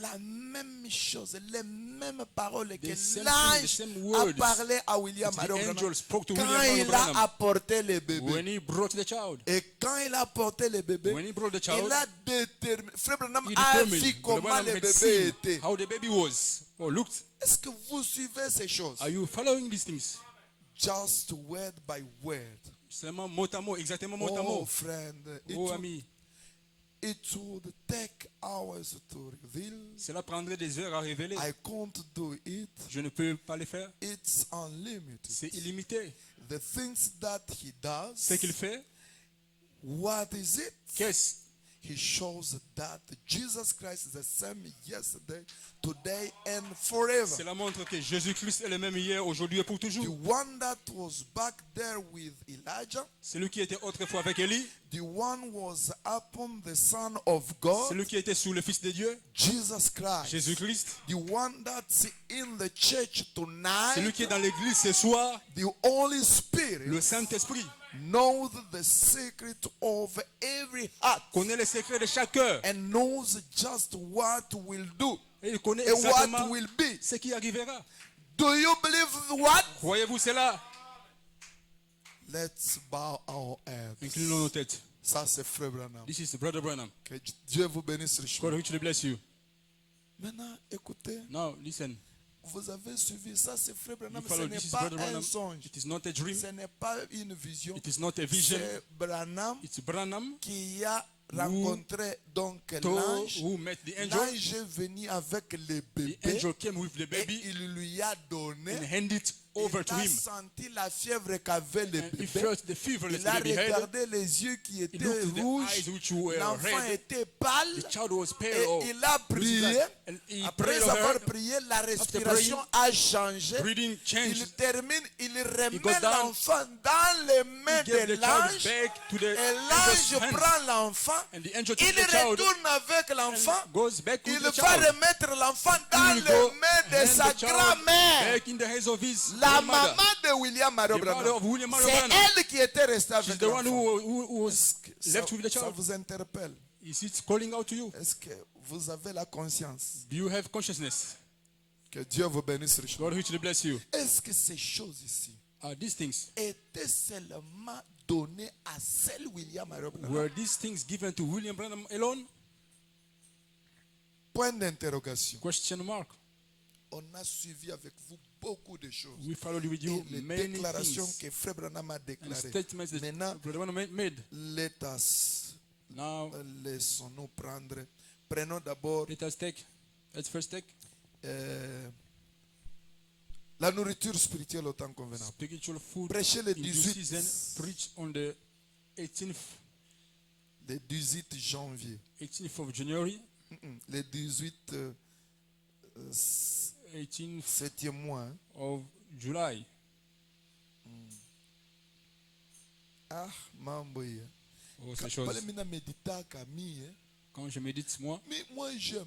La même chose, les mêmes paroles que The l'ange same a words parlé à William the Branham angel spoke to quand William il Branham a apporté le bébé. when he brought the child. Et quand il a apporté le bébé, When he brought the child, il a déterminé. Frère Branham he a determined, vu Brother comment Branham le had bébé seen était. how the baby was or looked. Est-ce que vous suivez ces choses? Are you following these things? Just word by word. Seulement mot à mot, exactement mot à Oh, mot. friend, Oh ami, it would take hours to reveal. cela prendrait des heures à révéler. I can't do it. Je ne peux pas les faire. It's unlimited. C'est illimité. The things that he does, Ce qu'il fait, what is it? qu'est-ce? He shows that Jesus Christ is the same yesterday, today, and forever. Cela montre que Jésus-Christ est le même hier, aujourd'hui et pour The toujours. one that was back there with Elijah, Celui qui était autrefois avec Élie, the one was upon the Son of God, celui qui était sous le Fils de Dieu, Jesus Christ. Jésus-Christ, The one that's in the church celui tonight, qui est dans l'église ce soir, the Holy Spirit, le Saint-Esprit, knows the secret of every heart connaît les secrets de chaque cœur. and knows just what will do Et il connaît and what exactement will be. ce qui arrivera. Do you believe what? Croyez-vous cela? Let's bow our heads. Inclinons nos têtes. Ça c'est Frère Branham. This is Brother Branham. Que Dieu vous bénisse richement. God richly bless you. Maintenant, écoutez, Now, listen. vous avez suivi ça, c'est Frère Branham. You Ce follow, n'est this is pas Brother un Branham. songe. It is not a dream. Ce n'est pas une vision. It is not a vision. C'est Branham It's Branham qui a rencontré donc to l'ange. who met the angel. L'ange est venu avec le The bébé angel came with the et baby il lui a donné and handed it over to him. Il a senti la fièvre qu'avait le And he bébé. felt the fever that Il a the baby had. regardé les yeux qui He étaient looked at the rouges. eyes which were L'enfant red. était pâle. The child was pale. Et or il a prié. and he Après prayed over avoir her. prié, la praying, respiration a changé. Breathing changed. Il termine, il remet got down. l'enfant dans les mains He gave de the child l'ange. back to the Et angel's l'ange hands. prend l'enfant. And the angel Il took the child retourne avec l'enfant. and goes back with Il the va child. remettre l'enfant dans He will les go mains de hand sa the child grand-mère. back in the hands of his La grandmother. maman de William Mario The mother of William Mario c'est Branham. elle qui était restée She's avec the one l'enfant. who was left with the Ça child. vous interpelle? Is it calling out to you? Est-ce que vous avez la conscience Do you have consciousness? que Dieu vous bénisse richement? God richly bless you. Est-ce que ces choses ici Are these things, étaient seulement données à seul William Mario Branham? were these things given to William Branham alone? Point d'interrogation. Question mark. On a suivi avec vous beaucoup de choses. We followed with you Et les many déclarations things que Frère Branham a and déclarées. statements that Maintenant, Brother Branham made. Now, laissons-nous prendre. Prenons d'abord let's first take la nourriture spirituelle au temps convenable. spiritual food Prêchez le in due 18, season. Preach on the 18th le 18 janvier. 18th of January, Le 18 18th 7e mois. Hein. of July. Ah, mambo ya. Oh, ces choses. Pale mina medita kami. Quand je médite, Mais moi j'aime.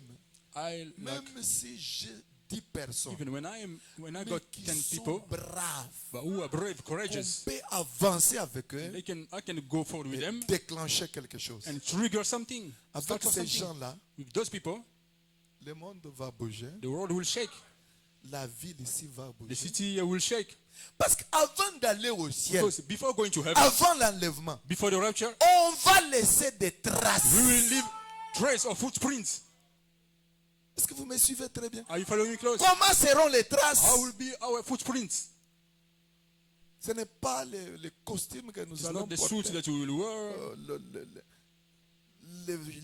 I like, Même si j'ai 10 personnes. even when I Mais got qui 10 sont people, braves. but who are brave, On courageous, peut avancer avec eux. I can go forward with Et them déclencher quelque chose. and trigger something. Avec Start ces something. gens-là, With those people, le monde va bouger. the world will shake. La ville ici va The bouger. city will shake. Parce qu'avant d'aller au ciel, Because before going to heaven, avant l'enlèvement, before the rapture, on va laisser des traces. we will leave trace of footprints. Est-ce que vous me suivez très bien? Are you following me close? Comment seront les traces? How will be our footprints? Ce n'est pas les costumes que nous It's allons not the suit porter, that we will wear,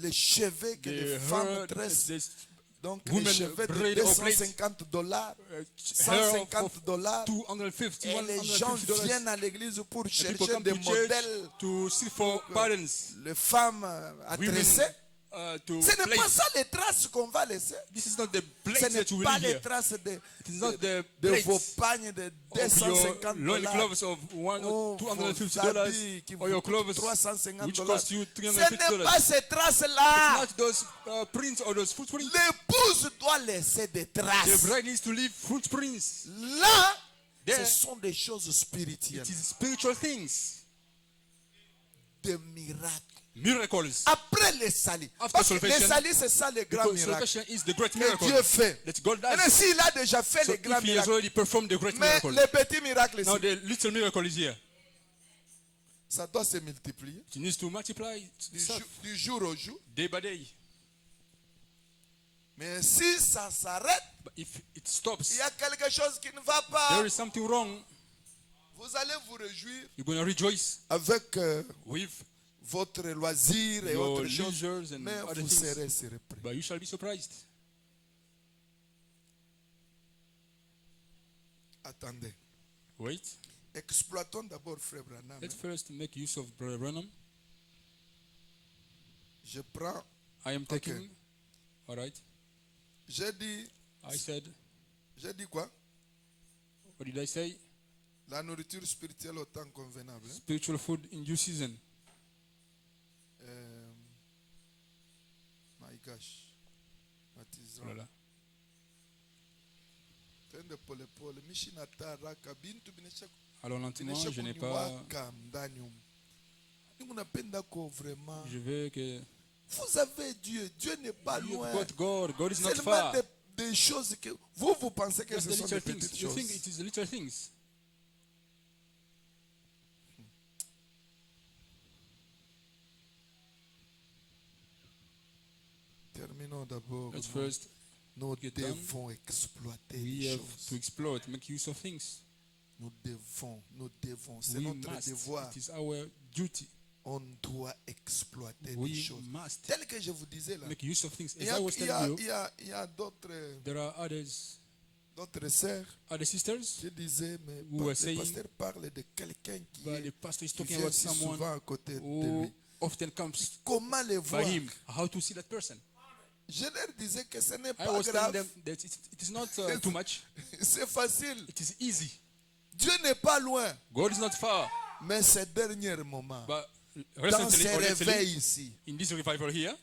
les cheveux que les the femmes hair, tressent. the Donc les women cheveux de braid or plaits, $250, hair of $150. $250, Et les gens $150. viennent à l'église pour And people chercher come des to church modèles. to seek for patterns, Les femmes à women tresser. to Ce n'est pas place. ça les traces qu'on va laisser. This is not the Ce place n'est that you will pas leave les here. traces It is not the de plates vos pagnes de of your $250. loincloths of Oh, vos $250 habits qui or your vous clothes coûtent $350. which cost you Ce n'est pas $350. ces traces-là. Not those prints or those footprints. L'épouse doit laisser des The traces. bride needs to leave footprints. Là, There, ce sont des choses spirituelles, it is spiritual things, des miracles. miracles. Après les salis. After Parce que les salvation, salis, c'est ça le grand Because miracle salvation is the great que miracle Dieu fait. that God Maintenant, does. s'il a déjà fait So les grands if he has miracles, already performed the great mais miracle, les petits miracles now ici, the little miracle is here. ça doit se multiplier It needs to multiply itself du jour au jour. day by day. Mais si ça s'arrête, But if it stops, il y a quelque chose qui ne va pas. there is something wrong. Vous allez vous réjouir You're going to rejoice avec with votre loisir et your autres choses. leisures and Mais other vous things. serez surpris. But you shall be surprised. Attendez. Wait. Exploitons d'abord Frère Branham. Let's first make use of Brother Branham. Je prends. I am taking. All right. J'ai dit quoi? What did I say? La nourriture spirituelle au temps convenable. Hein? Spiritual food in due season. My gosh. What is Oh là wrong? là. Tende pole pole. Mishinata raka bintu binesha. Alors lentement, binesha je n'ai pas. kuniwaka ndani humu. Ni munapenda ko vraiment. Je veux que. Vous avez Dieu. Dieu n'est pas You've loin. got God. God is not Seulement far. des choses que vous pensez que Just ce the sont little des things. petites You choses. think it is the little things. Terminons d'abord. Let's first. Nous get done. devons exploiter We les have choses. to explore it, make use of things. Nous devons. C'est We notre must. devoir. It is our duty. On doit exploiter les We choses. must Tel que je vous disais là. make use of things. Il As I was telling you, y a d'autres there are others d'autres sœurs qui disaient, mais le pasteur parle de quelqu'un qui vient souvent à côté de lui. Comment le voir? How to see that person? Je leur disais que ce n'est pas grave. C'est facile. It is easy. Dieu n'est pas loin. God is not far. Mais ces derniers moments, But dans ces réveils ici, in this revival here,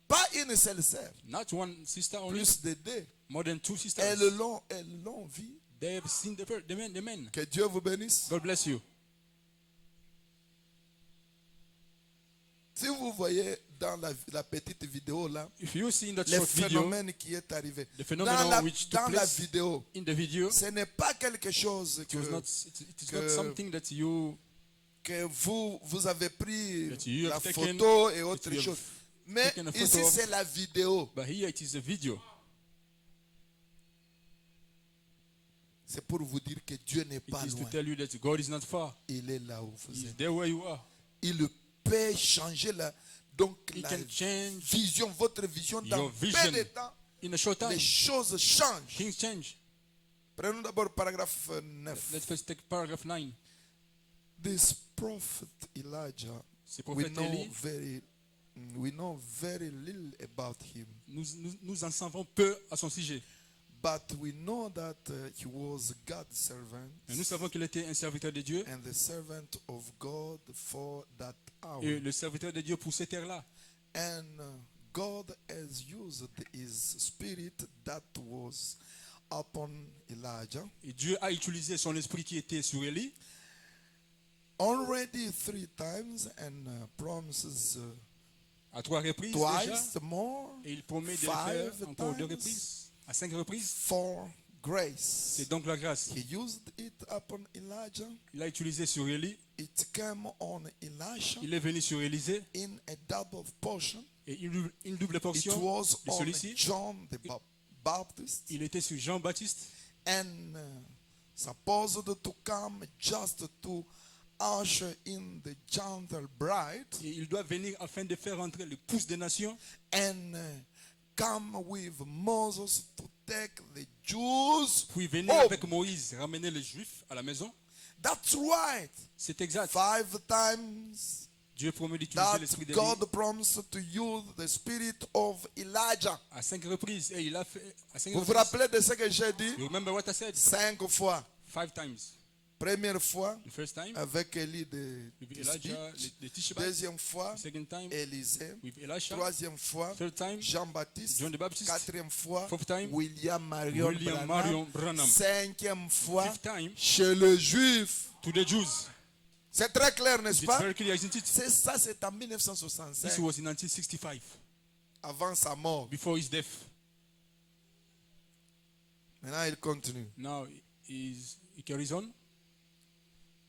pas une seule sœur, not one sister only, plus de deux. more than 2 sisters. Elles l'ont vu. They have seen the men. Que Dieu vous bénisse. God bless you. Si vous voyez dans la petite vidéo là, If you see in that le short video, phénomène qui est arrivé, the phenomenon which took dans la place vidéo, in the video, ce n'est pas quelque chose it is not something that que vous avez pris that you la have taken, photo et autre that you chose. have Mais taken a ici photo of. c'est la vidéo. But here it is a video. C'est pour vous dire que Dieu n'est pas It is to loin. tell you that God is not far. Il est là où vous He is êtes. there where you are. Il peut changer donc He la can change vision, votre vision dans your peu vision de temps. in a short time. Les choses changent. Things change. Prenons d'abord paragraphe 9. Let's first take paragraph 9. This prophet Elijah, Ce prophète Élie, we know very little about him, nous en savons peu à son sujet. but we know that he was God's servant Mais nous savons qu'il était un serviteur de Dieu and the servant of God for that hour. et le serviteur de Dieu pour cette terre-là. And God has used his spirit that was upon Elijah Et Dieu a utilisé son esprit qui était sur Élie already 3 times and promises à 3 reprises déjà. twice more Et il promet de le faire 5 encore 2 times reprises, à 5 reprises. for grace. C'est donc la grâce. He used it upon Elijah. Il a utilisé sur Élie. It came on Elisha Il est venu sur Élisée in a double portion. et une double It portion was de on celui-ci. John the Baptist Il était sur Jean-Baptiste and supposed to come just to usher in the gentle bride et il doit venir afin de faire entrer l'épouse des nations and come with Moses to take the Jews puis venir home. avec Moïse ramener les Juifs à la maison. That's right. C'est exact. 5 times Dieu promet d'utiliser that l'esprit d'Élie God promised to use the spirit of Elijah. à 5 reprises et il a fait à 5 Vous vous reprises. rappelez de ce que j'ai dit? You remember what I said? 5 fois. 5 times. Première fois The first time avec Élie de with Tishbi. Elijah, the Tishbite. Deuxième fois, The second time Élisée. with Elisha. Troisième fois, Third time Jean-Baptiste. John the Baptist. Quatrième fois, Fourth time William Marion Branham. Cinquième fois, Fifth time chez le Juif. to the Jews. C'est très clair, n'est-ce It's pas? very clear, isn't it? C'est en This 1965, was in 1965 avant sa mort. before his death. Maintenant, il continue. Now he carries on.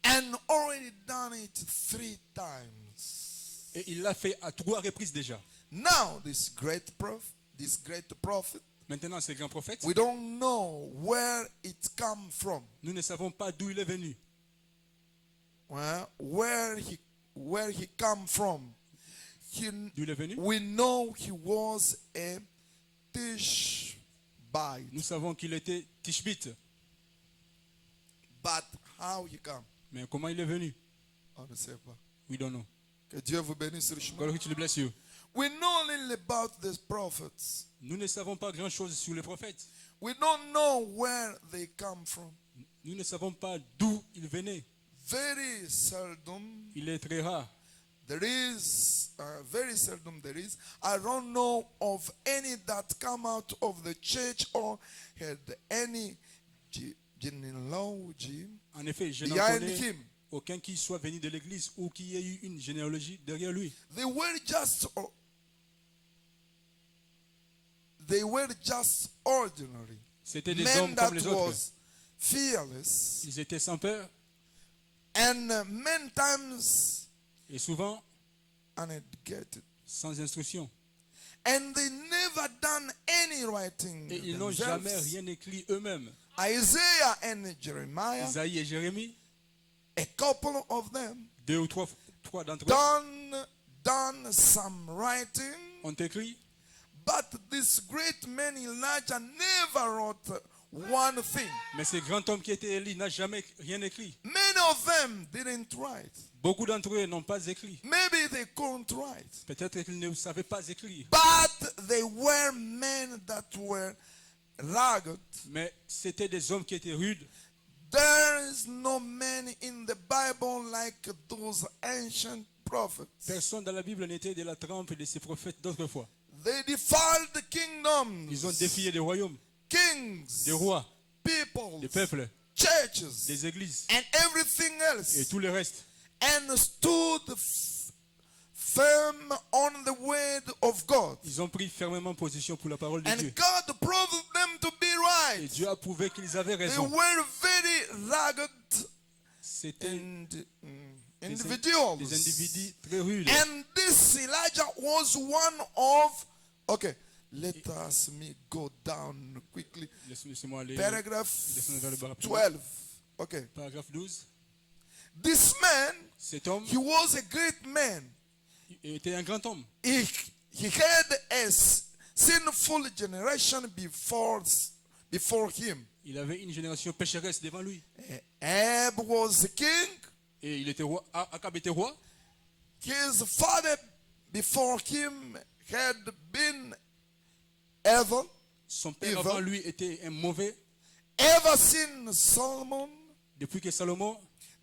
And already done it 3 times. Et il l'a fait à 3 reprises déjà. Now, this great prophet, Maintenant, ce grand prophète, we don't know where it come from. nous ne savons pas d'où il est venu. Well, where he come from. D'où il est venu. We know he was a Tishbite. Nous savons qu'il était Tishbite. But how he come? Mais comment il est venu? On ne sait pas. We don't know. Que Dieu vous bénisse richement. God richly bless you. We know little about these prophets. Nous ne savons pas grand-chose sur les prophètes. We don't know where they come from. Nous ne savons pas d'où ils venaient. Very seldom Il est très rare. very seldom there is. I don't know of any that come out of the church or had any genealogy En effet, je n'en behind connais him. aucun qui soit venu de l'église ou qui ait eu une généalogie derrière lui. They were just ordinary C'était des men hommes that comme les autres. was fearless Ils étaient sans peur and many times et souvent uneducated. sans instruction. And they never done any writing Et ils n'ont themselves. jamais rien écrit eux-mêmes. Isaiah and Jeremiah, Isaïe et Jérémie, a couple of them, 2 ou 3 d'entre eux done some writing, ont écrit, but this great man Elijah never wrote one thing. Mais ce grand homme qui était Élie n'a jamais rien écrit. Many of them didn't write. Beaucoup d'entre eux n'ont pas écrit. Maybe they couldn't write. Peut-être qu'ils ne savaient pas écrire. But they were men that were rugged. Mais c'était des hommes qui étaient rudes. There is no man in the Bible like those ancient prophets. Personne dans la Bible n'était de la trempe de ces prophètes d'autrefois. They defiled the kingdoms. Ils ont défié des royaumes, Kings, des rois, people, des peuples, churches, des églises and everything else, et tout le reste. and stood firm on the word of God. Ils ont pris fermement position pour la parole de And Dieu. God proved them to be Et right. Dieu a prouvé qu'ils avaient They raison. were very rugged C'était individuals. des individus très rudes. And this Elijah was one of. Okay, let us go down quickly. Laissez-moi aller. Paragraph Descendre vers le bas rapidement. 12. Okay. Paragraphe 12. This man, Cet homme he was a great man. était un grand homme. He had a sinful generation before him. Il avait une génération pécheresse devant lui. Ahab was the king. Et il était roi. Akab était roi. His father before him had been evil. Son père avant lui était un mauvais. Ever since Solomon, Depuis que Salomon,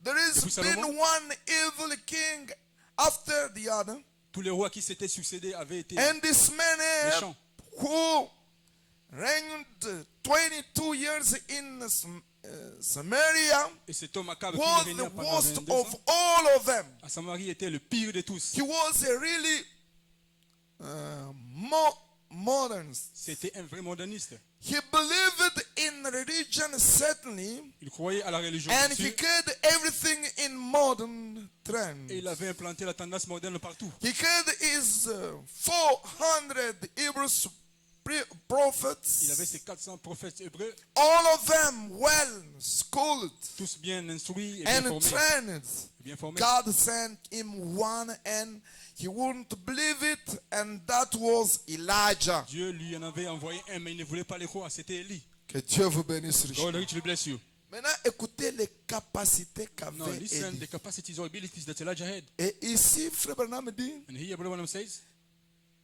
there has been one evil king after the other. tous les rois qui s'étaient succédés avaient été And this man méchants. who reigned 22 years in Samaria Et cet homme Akab qui was régnait the pendant worst 22 of ans all of them. à Samarie était le pire de tous. He was a really modern. C'était un vrai moderniste. He believed in religion certainly, Il croyait à la religion. and bien he sûr, carried everything in modern trends. et il avait implanté la tendance moderne partout. He carried his 400 Hebrew prophets, Il avait ses 400 prophètes hébreux, all of them well schooled tous bien instruits et bien and formés. trained. Bien formés. God sent him one, and he wouldn't believe it, and that was Elijah. Dieu lui en avait envoyé un, mais il ne voulait pas les croire. C'était Élie. Que Dieu vous bénisse God richement. richly bless you. Maintenant, écoutez les capacités Now qu'avait listen Élie. the capacities or abilities that Elijah had. Et ici, Frère Branham dit, And here Brother Branham says,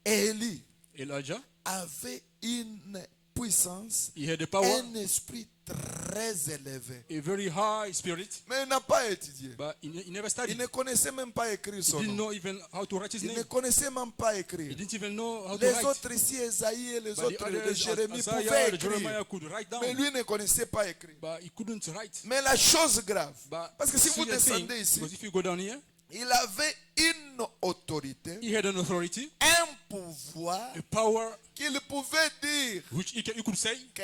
Élie Elijah, avait une puissance, he had the power, un esprit très élevé. a very high spirit, Mais il n'a pas étudié. but he never Il studied. ne connaissait même pas écrire He son didn't nom. know even how to write his Il ne name. connaissait même pas He écrire. didn't even know how to Les write. autres ici, Esaïe et les But the autres, others, Jérémie, Isaiah, pouvaient the Jeremiah écrire. could write Mais down, lui ne connaissait pas écrire. but he couldn't write. Mais la chose grave, But parce que si vous serious thing, descendez ici, because if you go down here, il avait une autorité, he had an authority, un pouvoir a power qu'il pouvait dire which he could say, que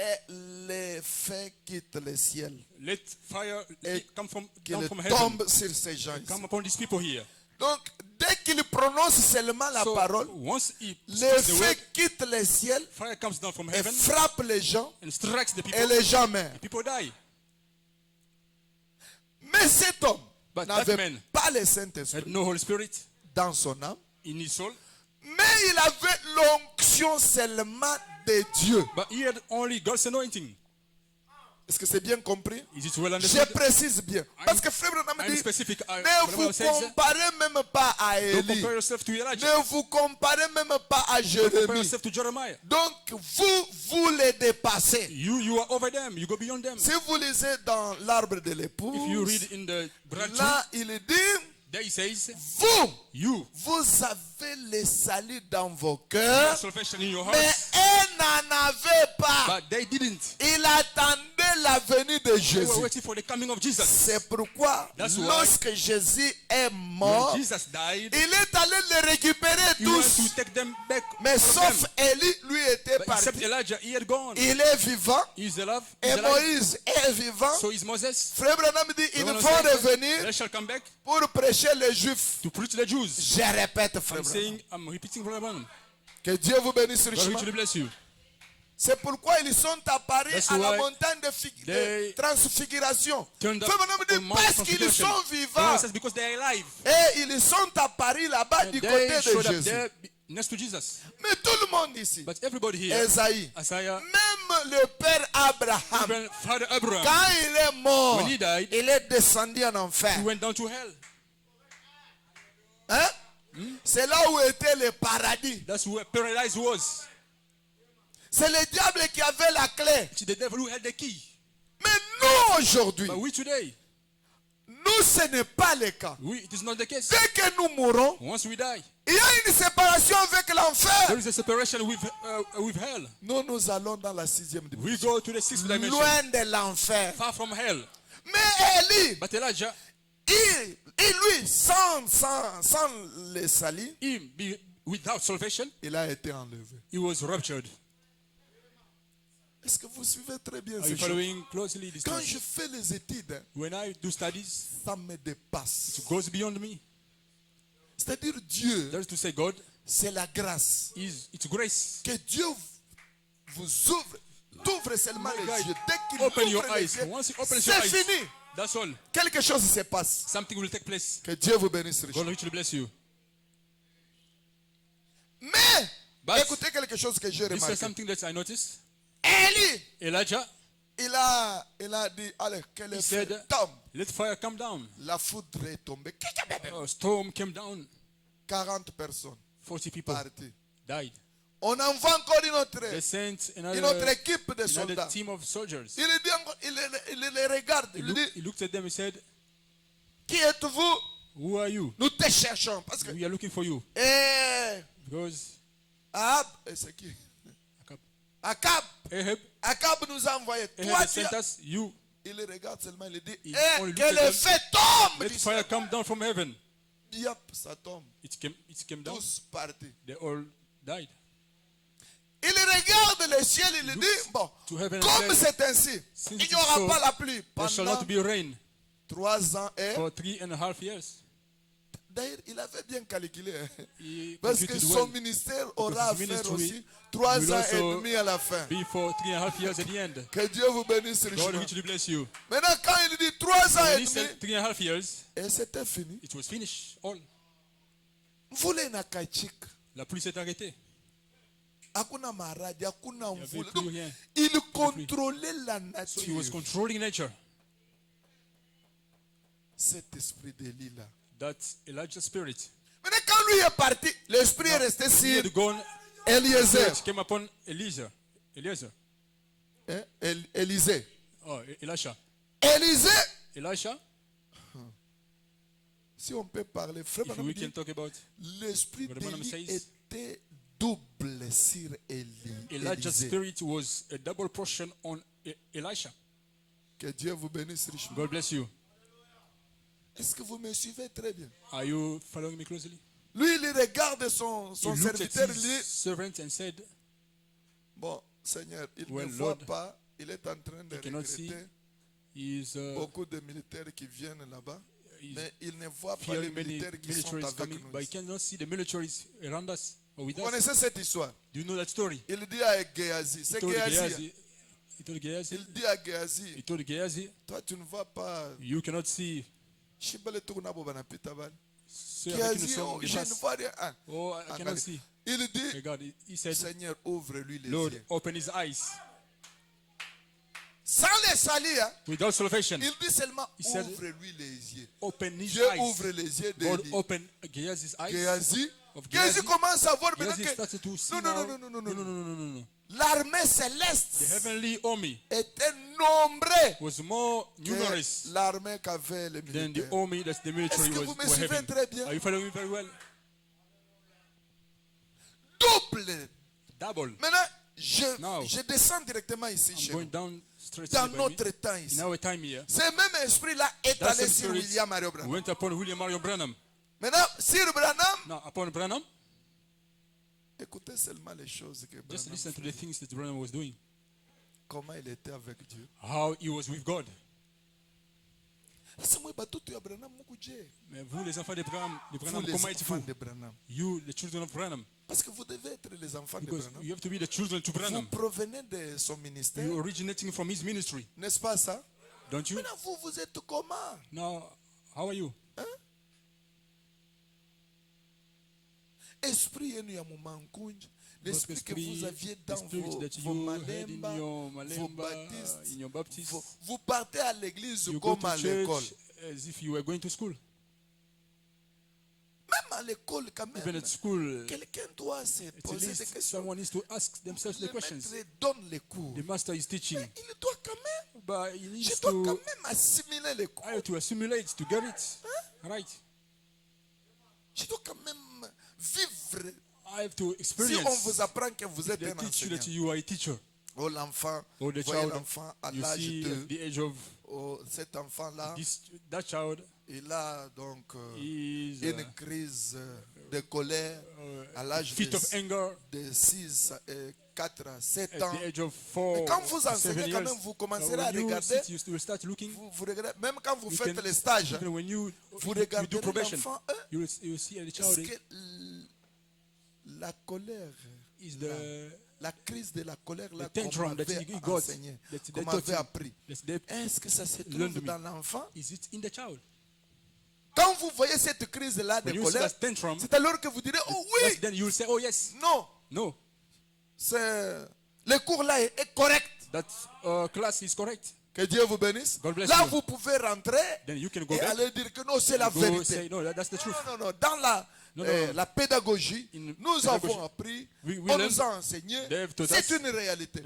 les feux quittent le ciel, let fire et come from, qu'il down from heaven, tombe sur ces gens ici. come upon these people here. Donc, dès qu'il prononce seulement la So parole, once he les speaks the feux word, quittent le ciel fire comes down from et heaven frappe les gens and strikes the people. et les gens meurent. People die. Mais cet homme But that n'avait man pas le had Saint-Esprit no Holy Spirit dans son âme, in his soul, mais il avait l'onction seulement de Dieu. but he had only God's anointing. Est-ce que c'est bien compris? Is it well Je understood? précise bien. Parce que Frère Branham I'm dit, specific. ne vous comparez même pas à Don't Élie. compare yourself to Elijah. Ne vous comparez même pas à Don't compare Jérémie. yourself to Jeremiah. Donc, vous les dépassez. You are over them. You go beyond them. Si vous lisez dans l'arbre de If you l'épouse, read in the branch, là, il dit, there he says, vous avez le salut dans vos cœurs, salvation in your mais hearts, elles n'en avaient pas. but they didn't. Il attendait la venue de They were Jésus. waiting for the coming of Jesus. C'est pourquoi, That's why lorsque Jésus est mort, When Jesus died, il est allé les récupérer he went tous. to take them back. Mais from sauf them. Élie, lui était But except parti. Elijah, he had gone. Il est vivant He's alive. et He's alive. Moïse est vivant. So is Moses. Frère Branham dit, ils Brother vont says, revenir They shall come back pour prêcher les Juifs. to preach the Jews. Je répète, Frère I'm Branham. saying, I'm repeating Brother Branham. Que Dieu vous bénisse God richement. richly bless you. C'est pourquoi ils sont apparus That's à la why montagne de they transfiguration. Turned up Frère Branham on dit, Mount parce qu'ils Transfiguration. sont Brother vivants. says because they are alive. Et ils sont apparus là-bas du And côté they de showed up Jésus. there next to Jesus. Mais tout le monde ici, But everybody here, Esaïe, Isaiah, même le père Abraham, Even Father Abraham, quand il est mort, when he died, il est descendu en he enfer. went down to hell. Hein? C'est là où était le paradis. That's where paradise was. C'est le diable qui avait la clé. It's the devil who had the key. Mais nous aujourd'hui, But we today, nous ce n'est pas le cas. it is not the case. Dès que nous mourons, Once we die, il y a une séparation avec there l'enfer. is a separation with hell. Nous allons dans la 6e dimension. We go to the 6th dimension, Loin de l'enfer. far from hell. Mais Élie, But Elijah, lui, sans le salut, him, without salvation, il a été enlevé. he was raptured. Est-ce que vous suivez très bien Are ces you choses? following closely this Quand thing? je fais les études, When I do studies, ça me dépasse. it goes beyond me. C'est-à-dire Dieu, That is to say, God c'est la grâce. it's grace. Que Dieu vous ouvre seulement My les God, yeux. Dès qu'il open your ouvre les eyes. yeux, Once he opens your c'est eyes, fini. that's all. Quelque chose se passe. Something will take place. Que Dieu vous bénisse God richement. richly bless you. Mais, But écoutez quelque chose que j'ai this is remarqué. something that I noticed. Élie, Elijah, il a dit, allez, que le he feu said, tombe. let fire come down. La foudre est tombée. A storm came down. 40 personnes 40 people parties. died. On envoie encore They sent une another autre équipe de soldats. team of soldiers. Il dit encore, il les regarde. Il dit, He looked at them and said, qui êtes-vous? who are you? Nous te cherchons. Parce que, We are looking for you. Because Ahab, et c'est qui? Ahab Akab nous a envoyé. Toi, has tu sent us, you. il les regarde seulement, il dit, only looked que at le them. feu tombe. Let du fire ciel. come down from heaven. Yep, ça tombe. It came down. Tous partis. They all died. Il regarde le ciel, il dit, bon, to heaven and comme said, c'est ainsi, since il it n'y is aura so, pas la pluie there shall pendant not be rain 3 ans et... for 3.5 years. D'ailleurs, il avait bien calculé. Hein. He Parce que computed son well. ministère Because aura à his faire ministry aussi 3 will ans et also demi à la fin. be for 3.5 years at the end. Que Dieu vous bénisse God richement. richly bless you. Maintenant, quand il dit 3 ans When et he said demi, 3.5 years, et c'était fini. it was finished. All. Mvule na kachika. La pluie s'est arrêtée. Hakuna maradi, hakuna Il n'y avait mvule. plus Donc, rien. il contrôlait la So he was nature. controlling nature. Cet esprit d'Élie là. That's Elijah's spirit. Maintenant, quand lui est parti, l'esprit est resté He sur had gone. Eliezer. Spirit came upon Eliezer. Hein? Élisée. Oh, Elisha. Elisée, si on peut parler, frère, If we can talk about l'esprit Brother Branham d'Élie says, était double sur Elijah's Élisée. spirit was a double portion on Elisha. Que Dieu vous bénisse richement. God bless you. Est-ce que vous me suivez très bien? Are you following me closely? Lui, il regarde son He looked serviteur, at il his dit, servant and said, bon, Seigneur, il Well, ne voit Lord, pas, il est en train de he cannot see. regretter He's beaucoup de militaires qui viennent là-bas, he's mais il ne voit pas les fearing many militaires qui sont militaries avec coming, nous. but he cannot see the militaries around us or with Vous us. connaissez cette histoire? Do you know that story? Il dit à Géasi, He c'est told Géasi. Gehazi, he told Gehazi, Il dit à Géasi, he told Gehazi, toi tu ne vois pas. you cannot see. Shibale tu na boba na pitabal. Ceux avec qui nous Géasi, sommes oh, de je ne face. vois rien. Ah, Oh, I cannot see. il dit, Regard, he said, Seigneur, ouvre-lui les Lord, yeux. open his eyes. Sans les salir, Without salvation, il dit seulement, He said, ouvre-lui les yeux. open his Dieu eyes. ouvre les yeux de God lui. open Gehazi's eyes. Géasi, Of Géasi Gehazi. commence à voir maintenant Gehazi que started to see non, now. non, non, non, non, non, non. No. L'armée The céleste heavenly army était nombreux was more que numerous l'armée qu'avaient les than the militaires. army that the military Est-ce que vous me were suivez having. très bien? Are you following me very well? Double. Double. Maintenant, Now, je descends directement ici I'm chez going nous. down straight Dans to the notre Bible. temps ici. In our time here, Ce même esprit-là est that allé same sur spirit William Mario Branham. went upon William Marion Branham. Maintenant, sur Branham, Now, upon Branham, écoutez seulement les choses que just Branham listen to faisait. the things that Branham was doing. Comment il était avec Dieu. How he was with God. C'est moi, batutu ya Branham, muku je. Mais vous, les enfants de Branham, Vous, comment les êtes-vous? enfants de Branham. You, the children of Branham. Parce que vous devez être les enfants de Because Branham. you have to be the children to Vous Branham. provenez de son ministère. You're originating from his ministry, N'est-ce pas ça? don't you? Maintenant, vous êtes comment? Now, how are you? esprit l'esprit que vous aviez dans vos malemba, vos baptistes, vous partez à l'église comme à l'école. As if you were going to school. Même à l'école, quand même, even at school, quelqu'un doit se poser des questions. Someone needs to ask themselves the questions. Le maître donne les cours. The master is teaching. Mais il doit quand même, but he needs je dois quand même assimiler les cours. I have to assimilate to get it. Right. Je dois quand même vivre. I have to experience. Si on vous apprend que vous êtes un enseignant. That you are a teacher. Oh, l'enfant, the voyez l'enfant à l'âge de the age of cet enfant-là. That child. Il a donc une crise de colère à l'âge de 6, 4, 7 ans. Et quand vous enseignez, quand même, vous commencerez à regarder. Vous regardez, même quand vous faites les stages, vous regardez l'enfant. Est-ce que la colère, la crise de la colère là qu'on m'avait enseigné, qu'on m'avait appris, est-ce que ça se trouve dans l'enfant? Quand vous voyez cette crise-là de colère, c'est alors que vous direz, oh oui, then you will say, oh yes. Non. Le cours-là est correct. That class is correct. Que Dieu vous bénisse. Là, vous pouvez rentrer et aller dire que non, c'est la vérité. Say, no, that's the truth. Non. Dans la pédagogie, nous avons appris, on nous a enseigné, c'est une réalité.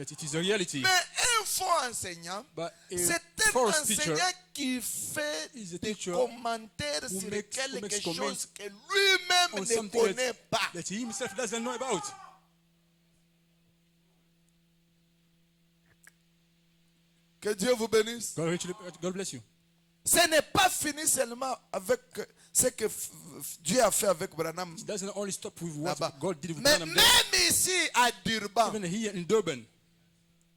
Mais un faux enseignant, c'est un enseignant qui fait des commentaires sur quelque chose que lui-même ne connaît pas. That he himself doesn't know about. Que Dieu vous bénisse. God bless you. Ce n'est pas fini seulement avec ce que Dieu a fait avec Branham. It doesn't only stop with what God did with Mais Branham. Même ici à Durban. Even here in Durban.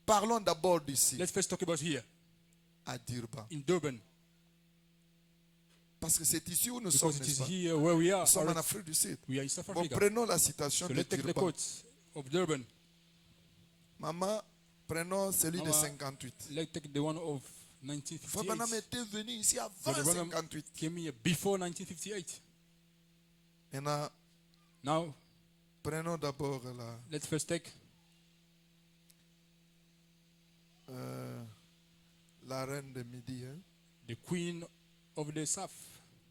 Parlons d'abord d'ici. Let's first talk about here. À Durban. In Durban. Parce que c'est ici où nous sommes. Here where we are. Nous sommes en Afrique du Sud. We are in South Africa. Bon, prenons la citation de Durban. Of Durban. Maman, prenons celui de 58. Let's take the one of 1958. Branham était venu ici avant 58. Came here before 1958. Now, prenons d'abord la. Let's first take. La reine de midi. Hein? The Queen of the South.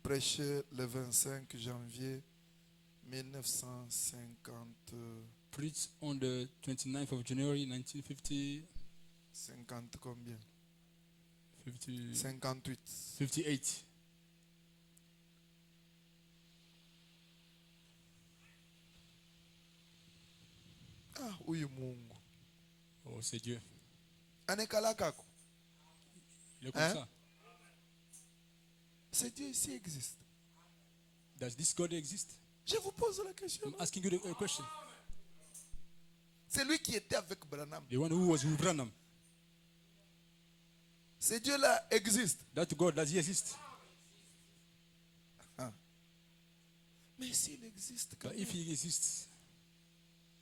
Prêché le 25 janvier 1950. Preached on the 29th of January 1950. 50 combien? 58. 58. Ah, oui, Mungu. Oh, c'est Dieu. Anekala kako. Il est comme ça. Ce Dieu ici existe. Does this God exist? Je vous pose la question. I'm asking you a question. C'est lui qui était avec Branham. The one who was with Branham. Ce Dieu-là existe. That God, does he exist? Mais s'il existe, if he exists,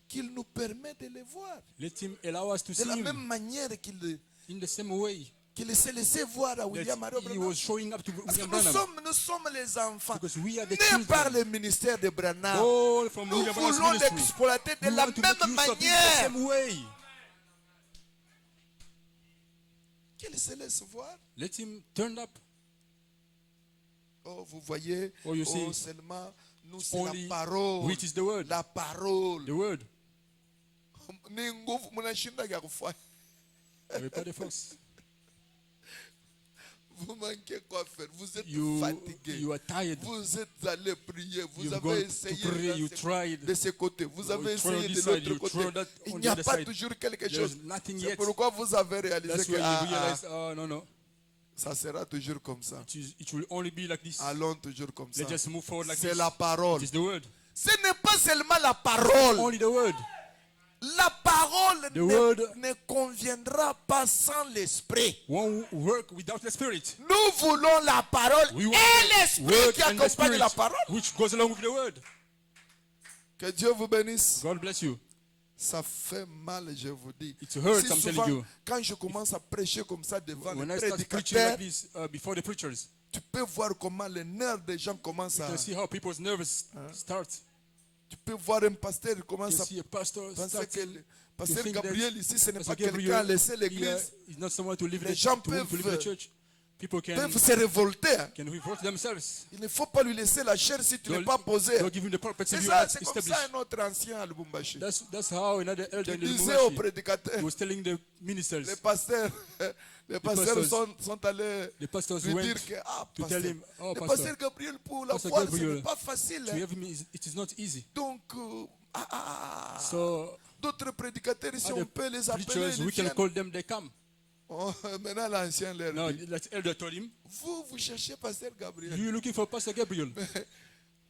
qu'il nous permet de le voir. Let him allow us to see de la him. même manière qu'il in the same way. Qu'il s'est laissé voir à William Branham. He was showing up to William Branham. Nous sommes les enfants. Nés par le ministère de Branham. Nous voulons l'exploiter de la même manière. Qu'il se laisse voir. Let him turn up. Oh, vous voyez, seulement nous c'est only la parole. Which is the word. La parole. The word. Vous n'avez pas de force. Vous manquez quoi faire. Vous êtes fatigué. You are tired. Vous êtes allé prier. Vous avez essayé de ce côté. Vous avez essayé de l'autre côté. Il n'y a pas toujours quelque chose. C'est pourquoi vous avez réalisé que no. Ça sera toujours comme ça. It will only be like this. Allons toujours comme ça. Let's just move forward like C'est la parole. It is the word. Ce n'est pas seulement la parole. Only the word. La parole ne conviendra pas sans l'esprit. Won't work without the spirit. Nous voulons la parole et l'esprit qui accompagne la parole. Which goes along with the word. Que Dieu vous bénisse. God bless you. Ça fait mal, je vous dis. It hurts, I'm telling you. Quand je commence à prêcher comme ça devant les prédicateurs, before the preachers, tu peux voir comment les nerfs des gens commencent à. You can see how people's nerves start. Tu peut voir un pasteur, il commence à penser que le pasteur Gabriel ici, ce n'est pas quelqu'un à laisser l'église. Les gens peuvent se révolter. Il ne faut pas lui laisser la chair si tu n'es pas posé. C'est ça, c'est comme ça un autre ancien à Lubumbashi. Je disais aux prédicateurs, les pasteurs sont allés lui dire que le pasteur Gabriel pour la foi, ce n'est pas facile. Donc, d'autres prédicateurs ici, on peut les appeler. Oh, maintenant l'ancien leur dit, vous cherchez pasteur Gabriel. You're looking for Pastor Gabriel.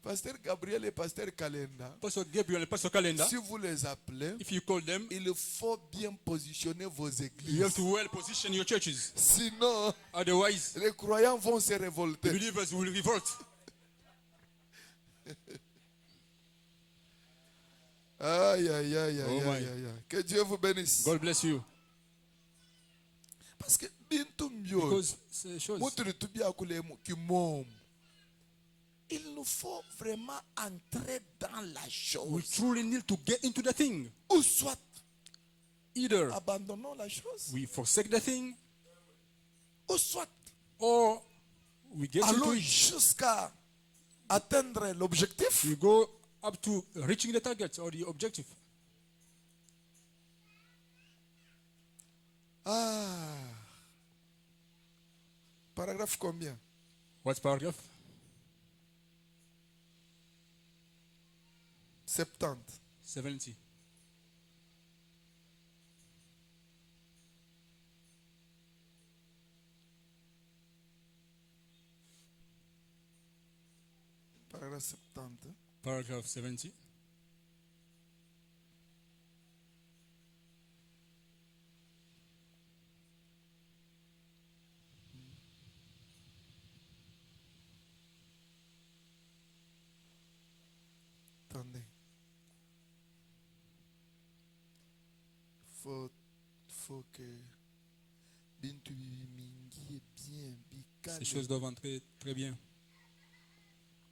Pasteur Gabriel et pasteur Kalenda. Pastor Gabriel et Pastor Kalenda. Si vous les appelez, if you call them, il faut bien positionner vos églises. You have to well position your churches. Sinon, otherwise, les croyants vont se révolter. The believers will revolt. Aïe, aïe, aïe, aïe, aïe, aïe. Que Dieu vous bénisse. God bless you. Parce que il nous faut vraiment entrer dans la chose. We truly need to get into the thing. Ou soit, either abandonnons la chose. We forsake the thing. Ou soit, or we get allons into it jusqu'à atteindre l'objectif. We go up to reaching the target or the objective. Paragraphe combien? What paragraph? 70. 70. Paragraphe 70. Paragraph 70. Attendez. Faut que Bintu Mingi est bien bicale. Ces choses doivent entrer très bien.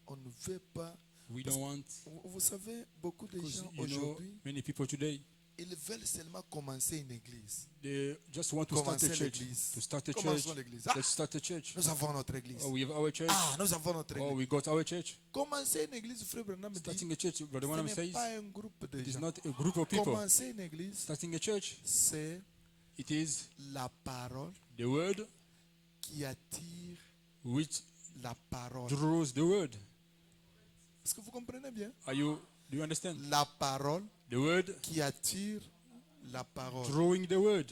On ne veut pas. We don't want. Vous savez, beaucoup de gens aujourd'hui, many people today, ils veulent seulement commencer une église. They just want to start a church. To start a church. Let's start a church. Nous avons notre église. Oh, we have our church. Nous avons notre église. Oh, we got our church. Commencer une église, frère Branham dit. Starting a church, Brother Branham says, pas un groupe de gens. It's not a group of people. Commencer une église, starting a church, c'est it is la parole, the word, qui attire which la parole. Draws the word. Est-ce que vous comprenez bien? Do you understand? La parole, the word, qui attire la parole. Drawing the word.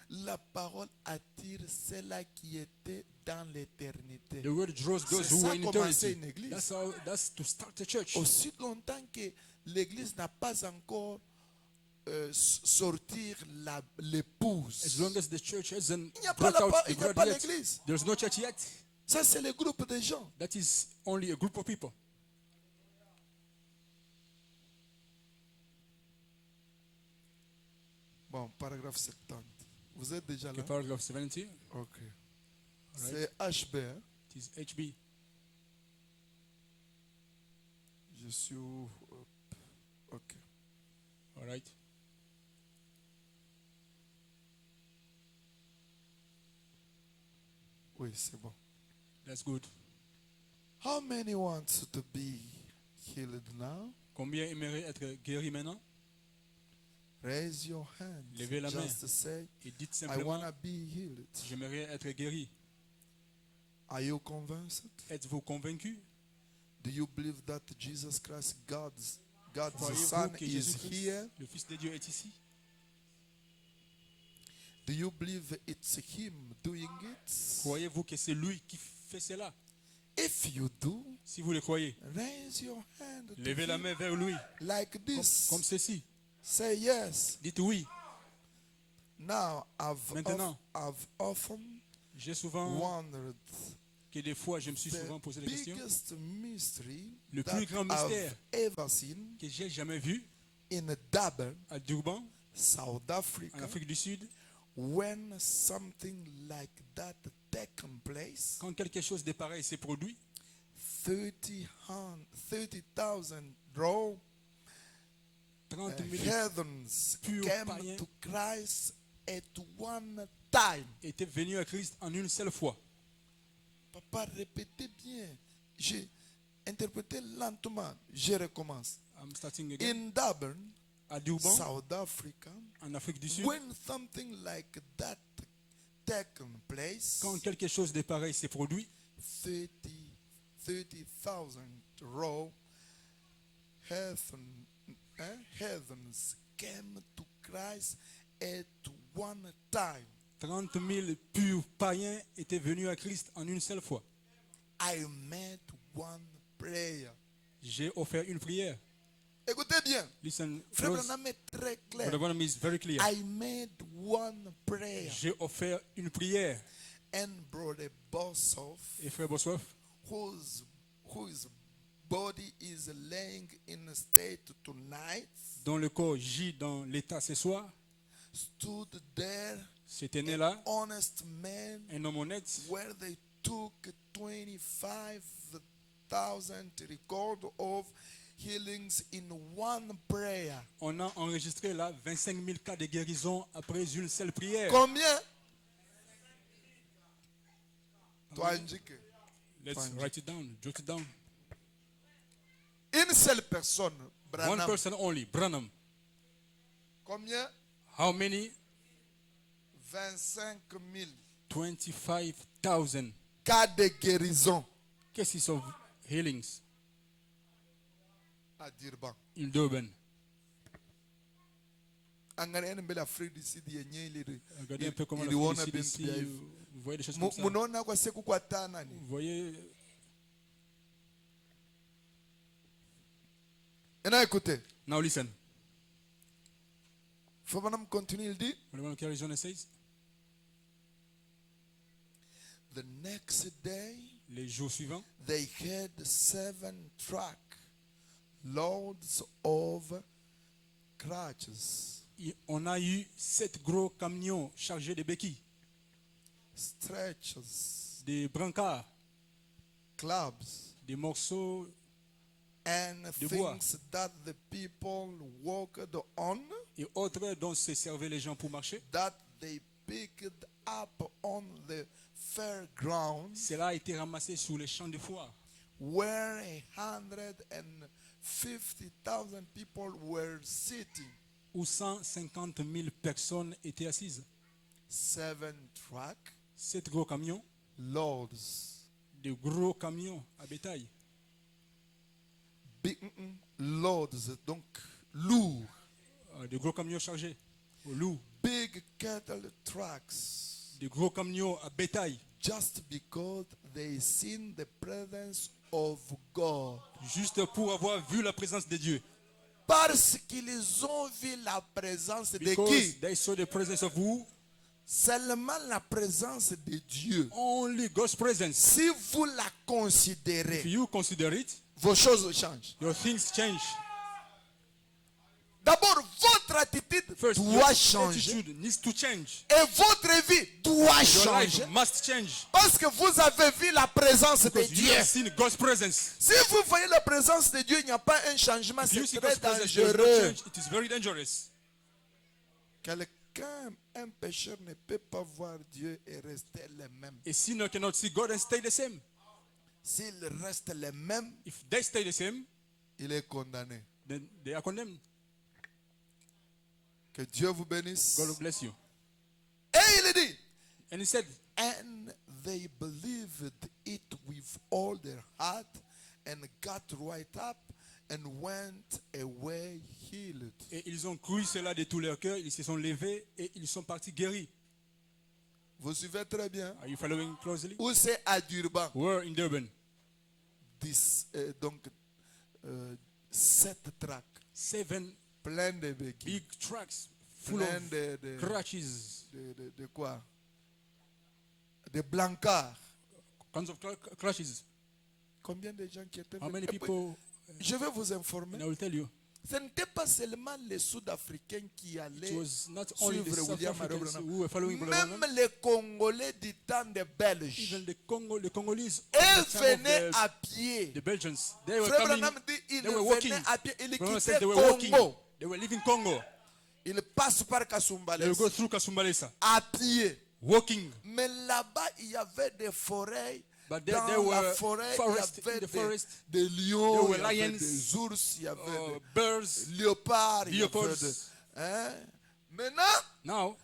La parole attire celle-là qui était dans l'éternité. The word draws those who were in eternity. That's to start a church. Aussi longtemps que l'église n'a pas encore sortir l'épouse. As long as the church hasn't il n'y a pas l'église. There's no church yet. Ça c'est le groupe de gens. That is only a group of people. Bon, paragraphe 70. Vous êtes déjà là? Paragraphe 70. Ok. C'est HB. Hein? It is HB. Je suis où? Ok. All right. Oui, c'est bon. That's good. How many want to be healed now? Combien aimeraient être guéris maintenant? Raise your hand. Levez la main. Just say, et dites I simplement, want to be healed. J'aimerais être guéri. Are you convinced? Êtes-vous convaincu? Do you believe that Jesus Christ, God's Son, is here? Le Fils de Dieu est ici? Do you believe it's Him doing it? Croyez-vous que c'est lui qui fait cela? If you do, si vous le croyez, raise your hand. Levez la main vers lui. Like this. Comme ceci. Say yes. Dites oui. Now, Maintenant, I've often j'ai souvent wondered que des fois je me suis souvent posé la question. Le that plus grand mystère ever seen que j'ai jamais vu in Durban, à Durban, South Africa, en Afrique du Sud, when something like that taken place, quand quelque chose de pareil s'est produit, 30,000 row. 30,000 Heathens purs came païens to Christ at one time. étaient venus à Christ en une seule fois. Papa, répétez bien. J'ai interprété lentement. Je recommence. I'm starting again. In Durban, À Durban, South Africa, en Afrique du Sud, when something like that taken place, quand quelque chose de pareil s'est produit, 30,000 row heathens came to Christ at one time. 30 000 purs païens étaient venus à Christ en une seule fois. I made one prayer. J'ai offert une prière. Écoutez bien. Listen Frère close. Branham est très clair. Brother Branham is very clear. I made one prayer. J'ai offert une prière. And Brother Bossoff, Et frère Bossoff, whose body is laying in a state tonight, dont le corps gît dans l'état ce soir, stood there, s'était né là, honest man, un homme honnête, where they took 25,000 record of healings in one prayer. on a enregistré là 25 000 cas de guérison après une seule prière. Combien? Toi, indique. Let's write it down, jot it down. Une seule personne, One Branham. person only, Branham. Combien? How many? 25,000 25,000 cas de guérison cases of healings à Durban. in Durban. Regardez Regardez un peu comment l'Afrique du Sud ici, vous voyez des choses comme ça. Vous voyez. Maintenant, écoutez. Now listen. Faut maintenant continuer, il dit. The next day, les jours suivants, they had 7 truck loads of crutches. On a eu 7 gros camions chargés de béquilles, Stretchers, des brancards, clubs, des morceaux and de bois things that the people walked on, et autres dont se servaient les gens pour marcher. that they picked up on the fairgrounds, Cela a été ramassé sur les champs de foire, where 150,000 people were sitting. où 150 000 personnes étaient assises. 7 truck 7 gros camions, loads, de gros camions à bétail, big loads, donc lourd. de gros camions chargés au loup, Big cattle trucks, de gros camions à bétail, just because they seen the presence of God. juste pour avoir vu la présence de Dieu. Parce qu'ils ont vu la présence de Because qui? they saw the presence of who? Seulement la présence de Dieu. Only God's presence. Si vous la considérez, If you consider it, vos choses changent. your things change. D'abord, votre attitude First, your doit changer. attitude needs to change. Et votre vie doit Your changer. life must change. Parce que vous avez vu la présence de Because you Dieu. have seen God's presence. Si vous voyez la présence de Dieu, il n'y a pas un changement, If you c'est see très God's presence, there is no dangereux. change. It is very dangerous. Quelqu'un, un pécheur ne peut pas voir Dieu et rester le même. A sinner cannot see God and stay the same. S'il reste le même, If they stay the same, il est condamné. then they are condemned. Que Dieu vous bénisse. God will bless you. Et il dit, And he said, and they believed it with all their heart and got right up and went away healed. et ils ont cru cela de tout leur cœur, ils se sont levés et ils sont partis guéris. Vous suivez très bien. Are you following closely? Où c'est à Durban? We're in Durban. Donc, 7 tracts, 7 plein de béquilles. big trucks full Plein of de crutches, de quoi? De blancards. kinds of crutches. Combien de gens qui étaient How many Et puis, people? je vais vous informer. And I will tell you. Ce n'était pas seulement les Sud-Africains qui allaient suivre William Marion Branham. Branham. Même les Congolais du temps des Belges. Even the Congolese. Ils venaient à pied. The Belgians. They were Frère coming. Branham dit ils They were walking. venaient à pied. Ils Branham quittaient said they were walking. Congo. They were leaving Congo. Ils passent par They Kasumbalesa will go through Kasumbalesa. à pied. Walking. Mais là-bas, il y avait des forêts. But there Dans la were forêt, forests il y in avait the forest. des lions, There il y were avait lions, des ours, il y avait birds, des léopards. Il y avait leopards. hein? Maintenant, Now,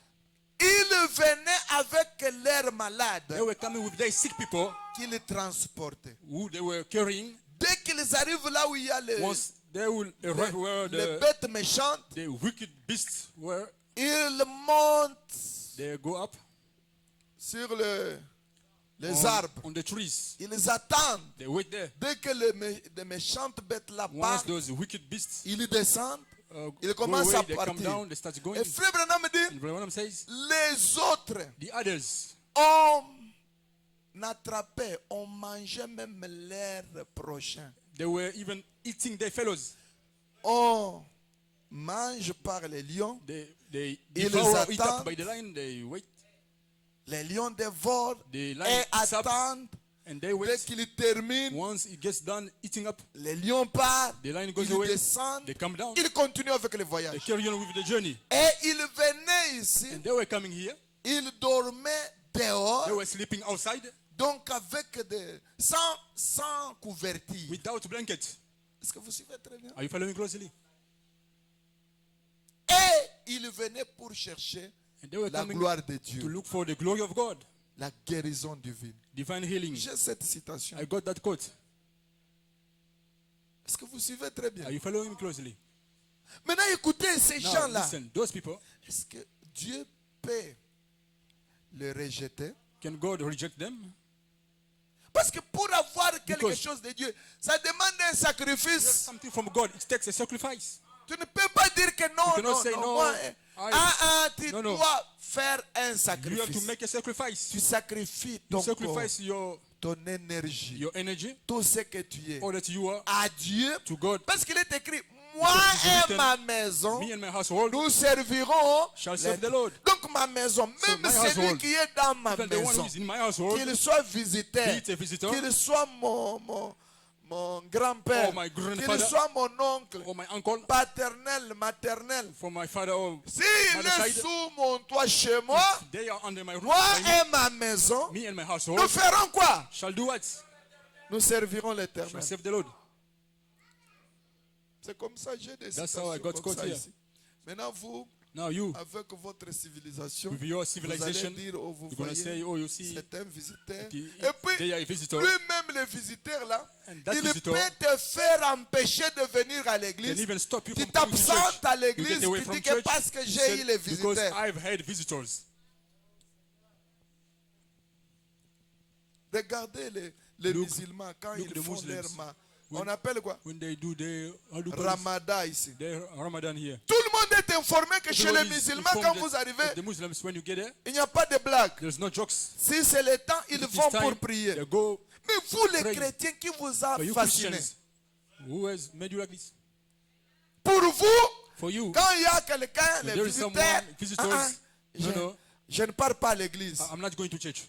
ils venaient avec leurs malades they were coming with their sick people qu'ils transportaient. who they were carrying. Dès qu'ils arrivent là où il y a Once they will arrive where les the bêtes méchantes, wicked beasts were, ils montent they go up sur les arbres. on the trees. Ils attendent. They wait there. Dès que les méchantes bêtes là Once partent, those wicked beasts ils descendent. Ils go commencent away, à they come partir. down, they start going. Et Frère Branham dit, And Branham says, les autres the others, on attrapait, on mangeait même leurs prochains. they were even eating their fellows. On mange par les lions. They Ils devour, eat attendent. up by the lion, they wait. Les lions dévorent The lion et eats up, attendent. and they Dès wait. qu'ils terminent, Once it gets done eating up, les lions partent. the lion goes Ils away, descendent. they come down, Ils continuent avec le they voyage. carry on with the journey. Et ils venaient ici. And they were coming here, Ils dormaient dehors. they were sleeping outside Donc avec sans couverture. without blanket. Est-ce que vous suivez très bien? Are you following closely? Et ils venaient pour chercher And they were la coming gloire de to Dieu, look for the glory of God, la guérison divine. divine healing. J'ai cette citation. I got that quote. Est-ce que vous suivez très bien? Are you following closely? Maintenant, écoutez ces Now, gens-là. listen, those people, Est-ce que Dieu peut les rejeter? can God reject them? Parce que pour avoir quelque Because- chose de Dieu, ça demande un sacrifice. Something from God, it takes a sacrifice. Tu ne peux pas dire que non, You cannot non, say, non. no, Moi, tu No, no. dois faire un You have to sacrifice. make a sacrifice. Tu sacrifies You ton corps, sacrifice ton énergie, your energy, tout ce que tu es all that you are, à Dieu. to God. Parce qu'il est écrit, moi Because it's et written, ma maison, Me and my household nous servirons shall les- serve the Lord. Donc ma maison, So même my celui household, qui est dans ma Even the one who maison, is in my household, qu'il soit be visiteur, it a visitor, qu'il soit mon grand-père, or my qu'il grandfather, soit mon oncle, or my uncle, paternel, maternel, from my father, or s'il mother's est side, sous mon toit chez moi, they are under my roof. moi by me. et ma maison, Me and my nous household ferons quoi? shall do what? Nous servirons Shall l'Éternel. serve the Lord. C'est comme ça, j'ai des That's how I citations got comme caught ça here. ici. Maintenant, vous, Now you, avec votre civilisation, with your vous civilization, allez dire, oh, vous you're going to say, voyez, oh, you see, c'est un visiteur. that Et puis, they are a visitor. lui-même, le visiteur là, And that il visitor peut te faire empêcher de venir à Can l'église. even stop you Tu from coming to church. t'absentes à You l'église, get away tu from dis que church. parce que You j'ai eu said, les because visiteurs. I've had visitors. Regardez les Look- musulmans quand look ils the font Muslims. leur on appelle quoi? When they do their Ramadan ici. Ramadan here. Tout le monde est informé que chez les Everybody is musulmans, quand informed vous that arrivez, the Muslims, when you get there, il n'y a pas de blague. there's no jokes. Si c'est le temps, ils It is vont time, pour prier. they go. Mais vous, les pray. chrétiens, qui vous a For you fasciné? Christians, who has made you like this? Pour vous, For you, quand il y a quelqu'un, if les there is visiteurs, someone, visitors, je, no, je ne pars pas à l'église. I'm not going to church.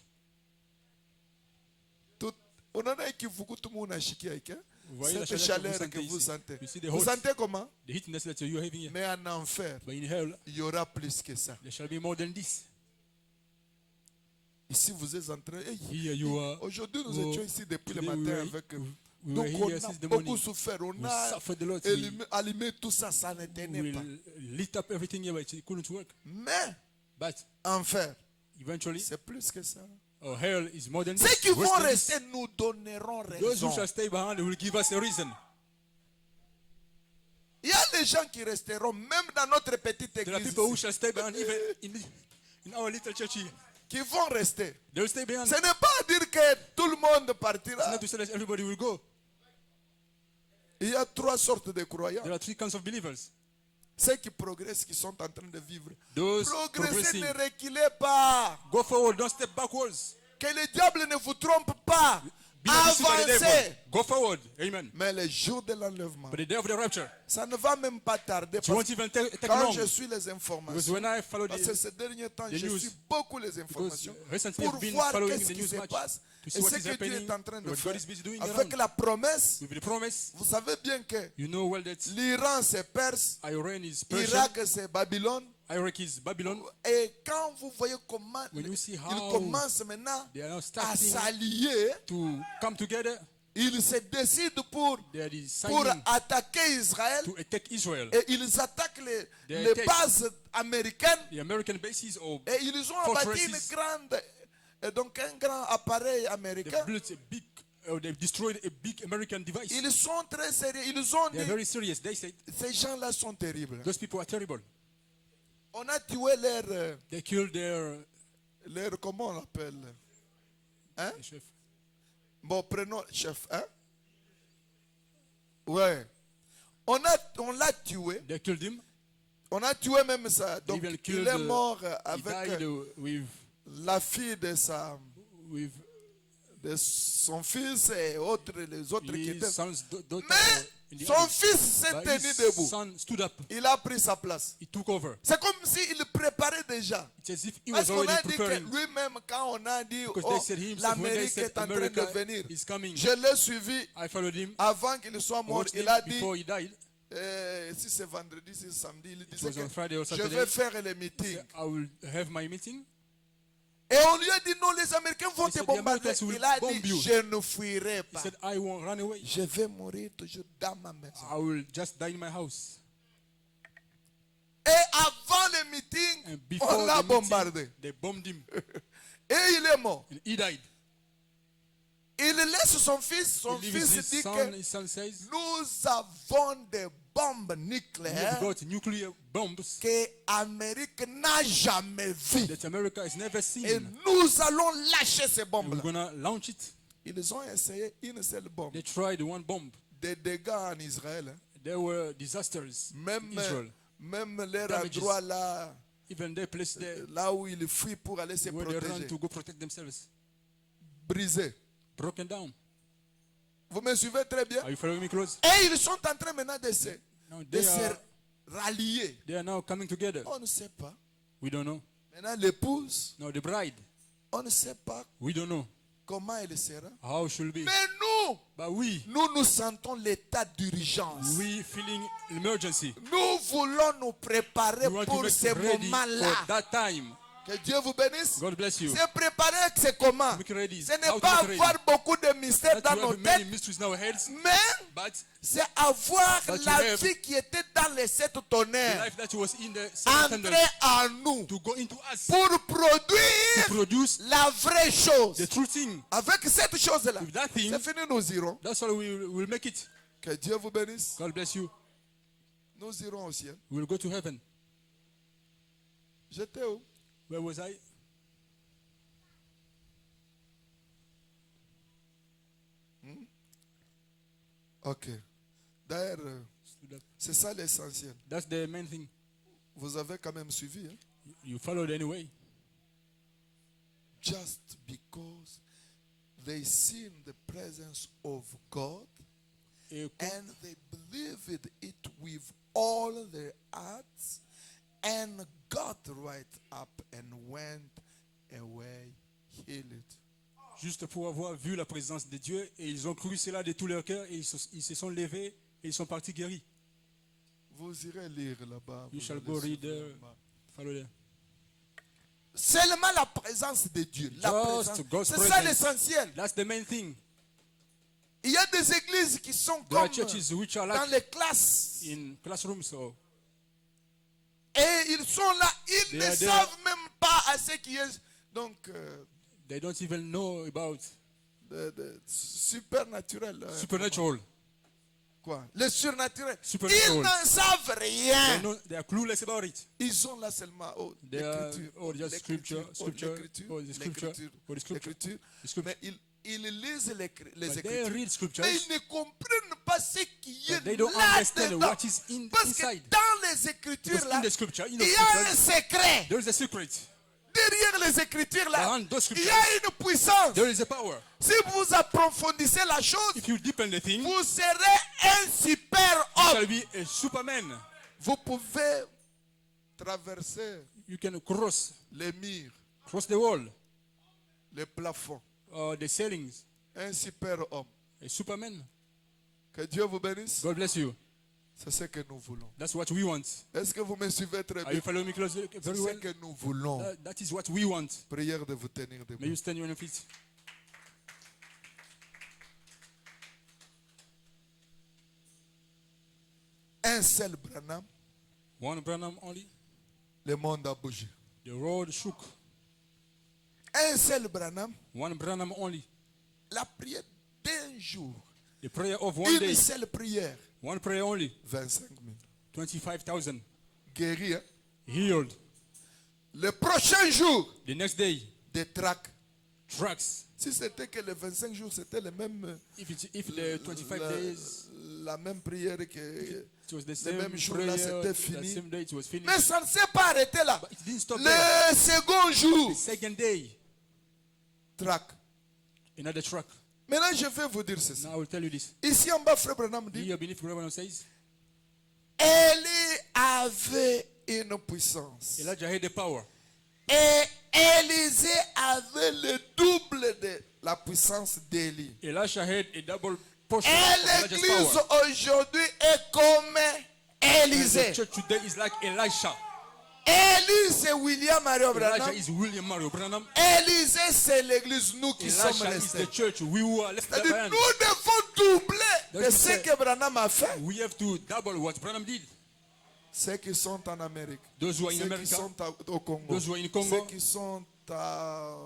Unaona kivuku tout le monde a chiqué avec Vous voyez la cette chaleur chaleur que que vous vous sentez sentez. ici. You see the Vous hot- sentez comment? The heatness that you're having here. Mais en enfer, But in hell, il y aura plus que ça. there shall be more than this. Ici, vous êtes en train. Here you are. Aujourd'hui, nous Oh, étions ici depuis le today we matin were- avec eux. we Donc, were on here a since the beaucoup morning. souffert. On We a suffered a lot. allumé tout ça, ça ne tenait We pas. lit up everything here, but it couldn't work. Mais, But enfer, eventually, c'est plus que ça. hell is more than Ceux this. qui vont Worse than this. rester nous donneront Those who raison. shall stay behind will give us a reason. Il y a des gens qui resteront, même dans notre petite There are église, people who ici, shall stay behind even in our little church here. qui vont rester. They will stay behind. Ce n'est pas dire que tout le monde It's partira. not to say that everybody will go. Il y a trois sortes de croyants. There are three kinds of believers. Ceux qui progressent, qui sont en train de vivre. Those Progressez, progressing. ne reculez pas. Go forward, don't step backwards. Que le diable ne vous trompe pas. Avancez. Go forward. Amen. Mais le jour de l'enlèvement, But the day of the rapture, ça ne va même pas tarder. it won't even take Quand long. je suis les Because informations, when I follow parce que the ces derniers temps, the je news, suis beaucoup les because informations recently pour I've been voir following qu'est-ce the qui news se much passe to et see what ce is que Dieu happening, est en train de what faire. God is busy doing Avec around. la promesse, With the promise, vous savez bien que you know well that l'Iran c'est Perse, Iran is Persian, Irak c'est Babylone. Iraq is Babylon. Et quand vous voyez comment When you see ils how commencent maintenant they are now à starting s'allier, to come together, ils se décident pour they are deciding attaquer Israël to attack Israel. et ils attaquent They les attack bases américaines the American bases or et ils ont abattu une fortresses. grande, donc un grand appareil américain. They've built a big, they've destroyed a big American device. Ils sont très sérieux. Ils ont They are dit, very serious. They said ces gens-là sont terribles. those people are terrible. On a tué They killed their comment on l'appelle? Hein? chef. Bon, prenons chef, hein? Ouais. On l'a tué. They killed him. On a tué même ça. Donc, Even il killed, est mort He avec died with la fille de son fils et les autres qui his étaient. son's daughter. Mais in the son army. fils s'est But tenu his debout. son stood up. Il a pris sa place. He took over. C'est comme s'il préparait déjà. It's as if he Parce was qu'on already a dit que preparing. lui-même, quand on a dit, Because oh, they said himself, when they l'Amérique said est en train America de venir, is coming, je l'ai suivi I followed him. avant qu'il soit mort. Watched Il him a dit, before he died. si c'est vendredi, si c'est samedi, il It disait was on Friday or que je Saturday. vais faire les He meetings. said, I will have my meeting. Et on lui a dit, non, les Américains vont He te said, the bombarder. Americans will Il a bomb dit, you. je ne fuirai He pas. said, I won't run away. Je vais mourir toujours dans ma maison. I will just die in my house. Et avant le meeting, And before on l'a the bombardé. meeting, they bombed him. Et il est mort. And he died. Il laisse son fils. Son He leaves fils his dit son. que His son says, nous avons des bombes we have nucléaires got nuclear bombs que l'Amérique n'a jamais vues. that America has never seen. Et nous allons lâcher ces And bombes-là. we're going to launch it. Ils ont essayé une seule bombe. They tried one bomb. Des dégâts en Israël. Hein. There were disasters Même, in Israel. même leur Damages. endroit là, Even they placed there là où ils fuient pour aller se where they run protéger, to go protect themselves. brisé. Broken down. Vous me suivez très bien? Are you following me close? Et ils sont en train maintenant de Now se rallier. they are now coming together. On ne sait pas. We don't know. Maintenant, l'épouse, Now the bride, on ne sait pas we don't know. comment elle sera. How should be? Mais nous, But we nous sentons l'état d'urgence. feeling emergency. Nous voulons nous préparer We want to pour make ce ready moment-là. for that time. Que Dieu vous bénisse. God bless you. Se préparer, c'est comment? Make ready. Ce How n'est to pas make ready. avoir beaucoup de mystères Not dans to nos have many têtes, mysteries in our heads, mais but c'est avoir But you la have vie qui était dans les sept the tonnerres life that was in the seven entrer thunders en nous to go into us pour to produire produce la vraie chose. the true thing. Avec cette chose-là, With that thing, c'est fini, nous irons. that's how we will make it. Que Dieu vous bénisse. God bless you. Nous irons au ciel. We will go to heaven. J'étais où? Where was I? Ok. D'ailleurs, Stood up. c'est ça l'essentiel. That's the main thing. Vous avez quand même suivi. Hein? You followed anyway. Just because they seen the presence of God Et and they believed it with all their hearts and got right up and went away healed. juste pour avoir vu la présence de Dieu, et ils ont cru cela de tout leur cœur, et ils se sont levés, et ils sont partis guéris. Vous irez lire là-bas. You vous shall allez go read suivre there. là-bas. Follow there. Seulement la présence de Dieu. La Just présence. God's C'est ça presence. l'essentiel. That's the main thing. Il y a des églises qui sont There comme are churches which are dans like les classes. in classrooms, or Et ils sont là, ils They ne are there. savent même pas à ce qui est. Donc, they don't even know about de supernaturel. supernatural. Quoi? Le surnaturel. Supernatural. Ils n'en savent rien. They are clueless about it. Ils sont là seulement. Oh, They are l'écriture. oh, just scripture, l'écriture, the scripture, or the scripture, l'écriture. the scripture. Mais ils lisent les But they écritures. read scriptures, Mais ils ne comprennent pas ce qui est but they don't là understand dedans. what is Parce que inside. dans les écritures Because là, in the scripture, in il the y a un scriptures, secret. there is a secret. Derrière les Écritures là, il y a une puissance. There is a power. Si vous approfondissez la chose, If you deepen the thing, vous serez un super you shall homme. be a superman. Vous pouvez traverser You can cross les murs, the wall, les plafonds. the ceilings. Un super homme. A superman. Que Dieu vous bénisse. God bless you. C'est ce que nous voulons. That's what we want. Est-ce que vous me suivez très Are bien? you following me closely? C'est Very ce well. que nous voulons. That is what we want. Prière de vous tenir May debout. you stand on your feet. Un seul Branham, One Branham only. le monde a bougé. The road shook. Un seul Branham, One Branham only. la prière d'un jour. The prayer of one day. Une seule prière. One prayer only. 25 000. 25,000. Guéri, hein? Healed. Le prochain jour, The next day. des tracts. Tracks. Si c'était que les 25 jours, c'était le même, If the 25 days, la même prière que it was the le same même jour, prayer, là, c'était the fini. same day it was finished. Mais ça ne s'est pas arrêté là. But it didn't stop there. Le second jour, The second day, tract. another track. Maintenant, je vais vous dire ceci. Now I will tell you this. Ici en bas, Frère Branham dit, Here beneath Branham says, Élie avait une puissance. Elijah had the power. Et Élisée avait le double de la puissance d'Élie. Elisha had a double portion Et of Elijah's l'église power. aujourd'hui est comme And Élisée. the church today is like Elisha. Élie, c'est William Mario Branham. Elijah is William Mario Branham. Élisée, c'est l'église, nous qui sommes Elisha is restés. the church. We who are left C'est-à-dire, behind. nous devons doubler de ce say- que Branham a fait. We have to double what Branham did. Ceux qui sont en Amérique, Those who are in ceux qui America, sont au Congo, those who are in Congo, ceux qui sont à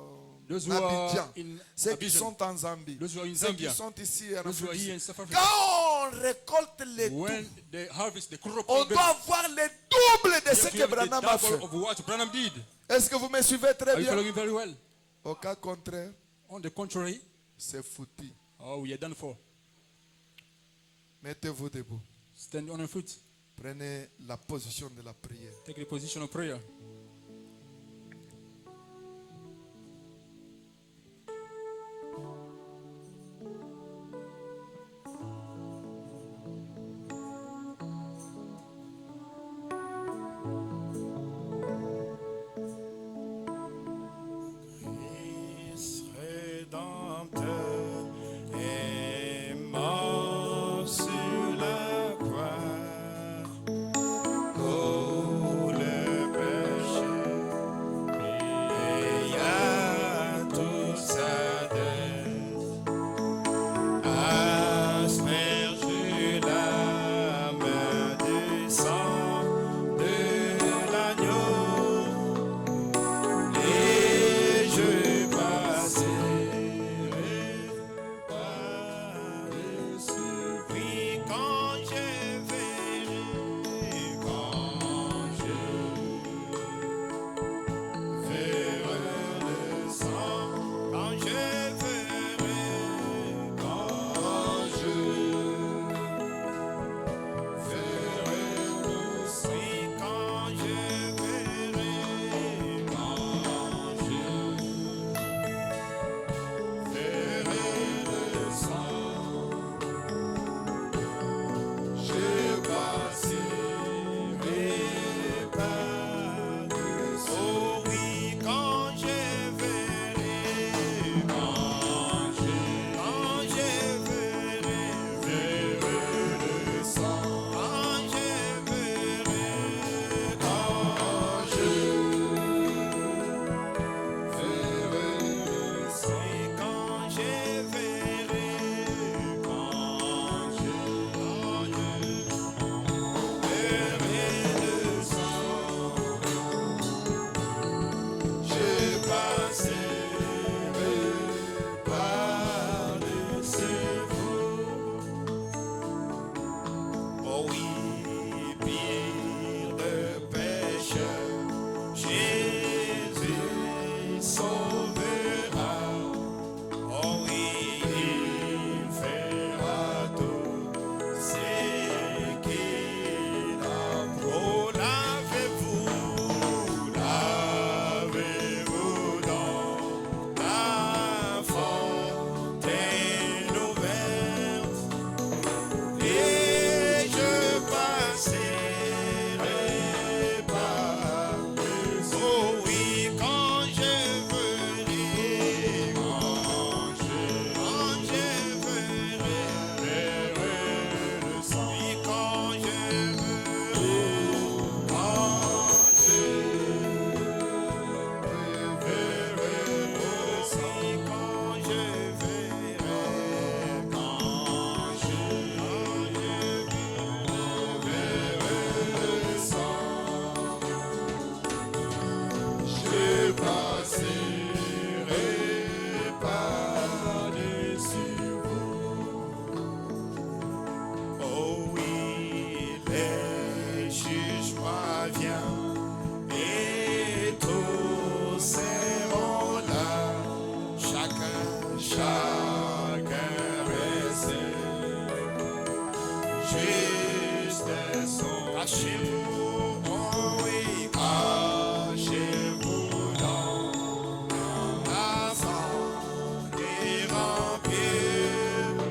those who are Abidjan, in ceux qui Abidjan, sont en Zambie, those who are in ceux qui Zambia, sont ici en those who are Afrique. here in South Africa. Quand on récolte les When tout, they harvest the crop, on doit avoir le double de you ce have to que have the Branham a double fait. of what Branham did. Est-ce que vous me suivez très Are you bien? following very well? Au cas contraire, On the contrary, c'est foutu. oh, we are done for. Mettez-vous debout. Stand on your foot. Prenez la position de la prière. Take the position of prayer. Christ rédempteur est mort sur la croix. Oh, le péché Cachez-vous, oh oui, cachez-vous dans la sang des vampires,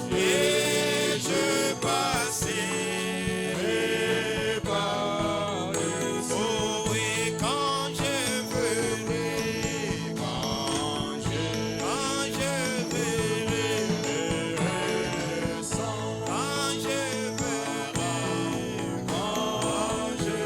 et je passerai par les eaux. Oh oui, quand je verrai, quand je verrai le sang, quand je verrai, quand je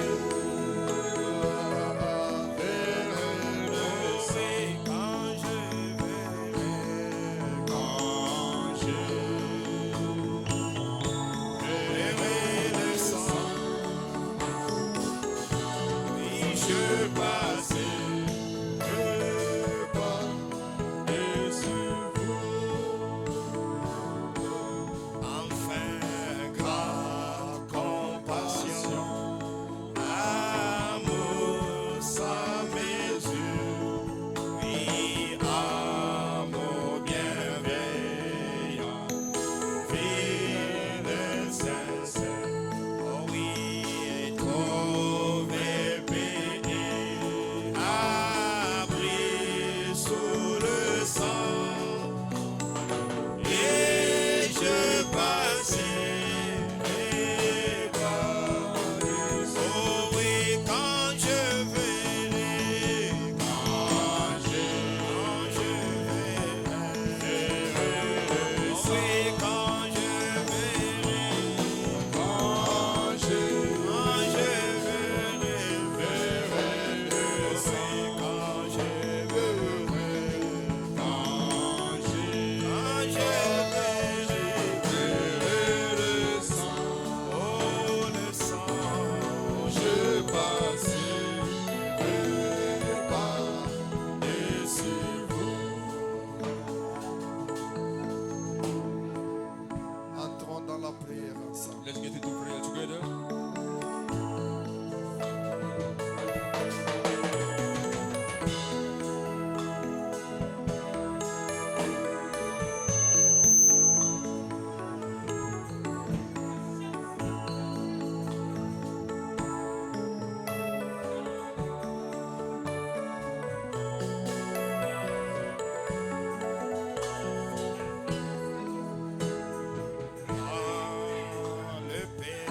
Let's get into prayer together. Le Père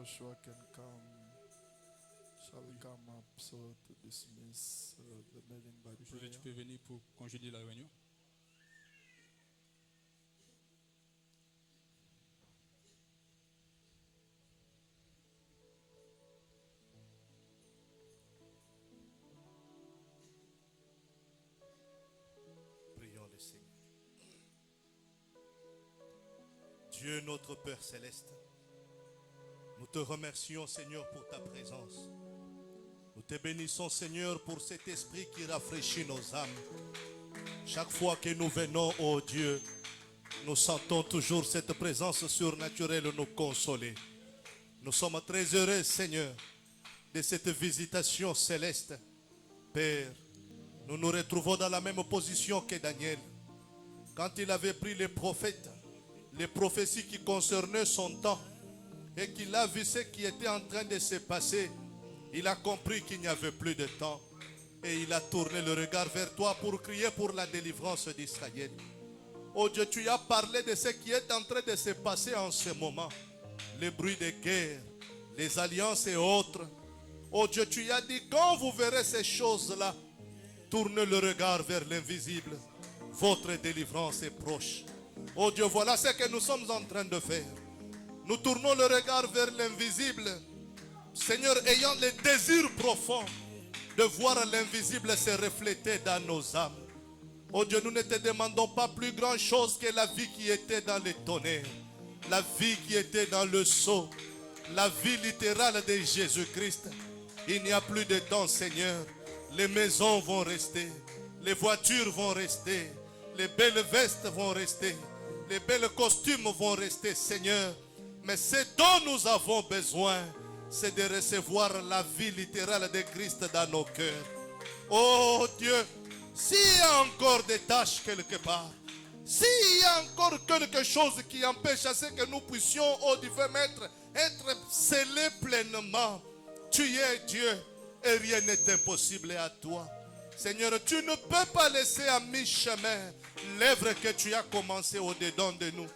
Joshua can come, shall come up so to dismiss the meeting by prayer. Tu peux venir pour congédier la réunion. Prions le Seigneur. Dieu notre Père Céleste, nous te remercions Seigneur pour ta présence. Nous te bénissons Seigneur pour cet esprit qui rafraîchit nos âmes. Chaque fois que nous venons, ô Dieu, nous sentons toujours cette présence surnaturelle nous consoler. Nous sommes très heureux Seigneur de cette visitation céleste. Père, nous nous retrouvons dans la même position que Daniel. Quand il avait pris les prophètes, les prophéties qui concernaient son temps, et qu'il a vu ce qui était en train de se passer, il a compris qu'il n'y avait plus de temps. Et il a tourné le regard vers toi pour crier pour la délivrance d'Israël. Oh Dieu, tu as parlé de ce qui est en train de se passer en ce moment. Les bruits de guerre, les alliances et autres. Oh Dieu, tu as dit, quand vous verrez ces choses-là, tournez le regard vers l'invisible. Votre délivrance est proche. Oh Dieu, voilà ce que nous sommes en train de faire. Nous tournons le regard vers l'invisible. Seigneur, ayant le désir profond de voir l'invisible se refléter dans nos âmes. Oh Dieu, nous ne te demandons pas plus grand chose que la vie qui était dans les tonnerres, la vie qui était dans le sceau, la vie littérale de Jésus-Christ. Il n'y a plus de temps, Seigneur. Les maisons vont rester, les voitures vont rester, les belles vestes vont rester, les belles costumes vont rester, Seigneur. Mais ce dont nous avons besoin, c'est de recevoir la vie littérale de Christ dans nos cœurs. Oh Dieu, s'il y a encore des tâches quelque part, s'il y a encore quelque chose qui empêche à ce que nous puissions, oh divin Maître, être scellés pleinement, tu es Dieu et rien n'est impossible à toi. Seigneur, tu ne peux pas laisser à mi-chemin l'œuvre que tu as commencée au-dedans de nous.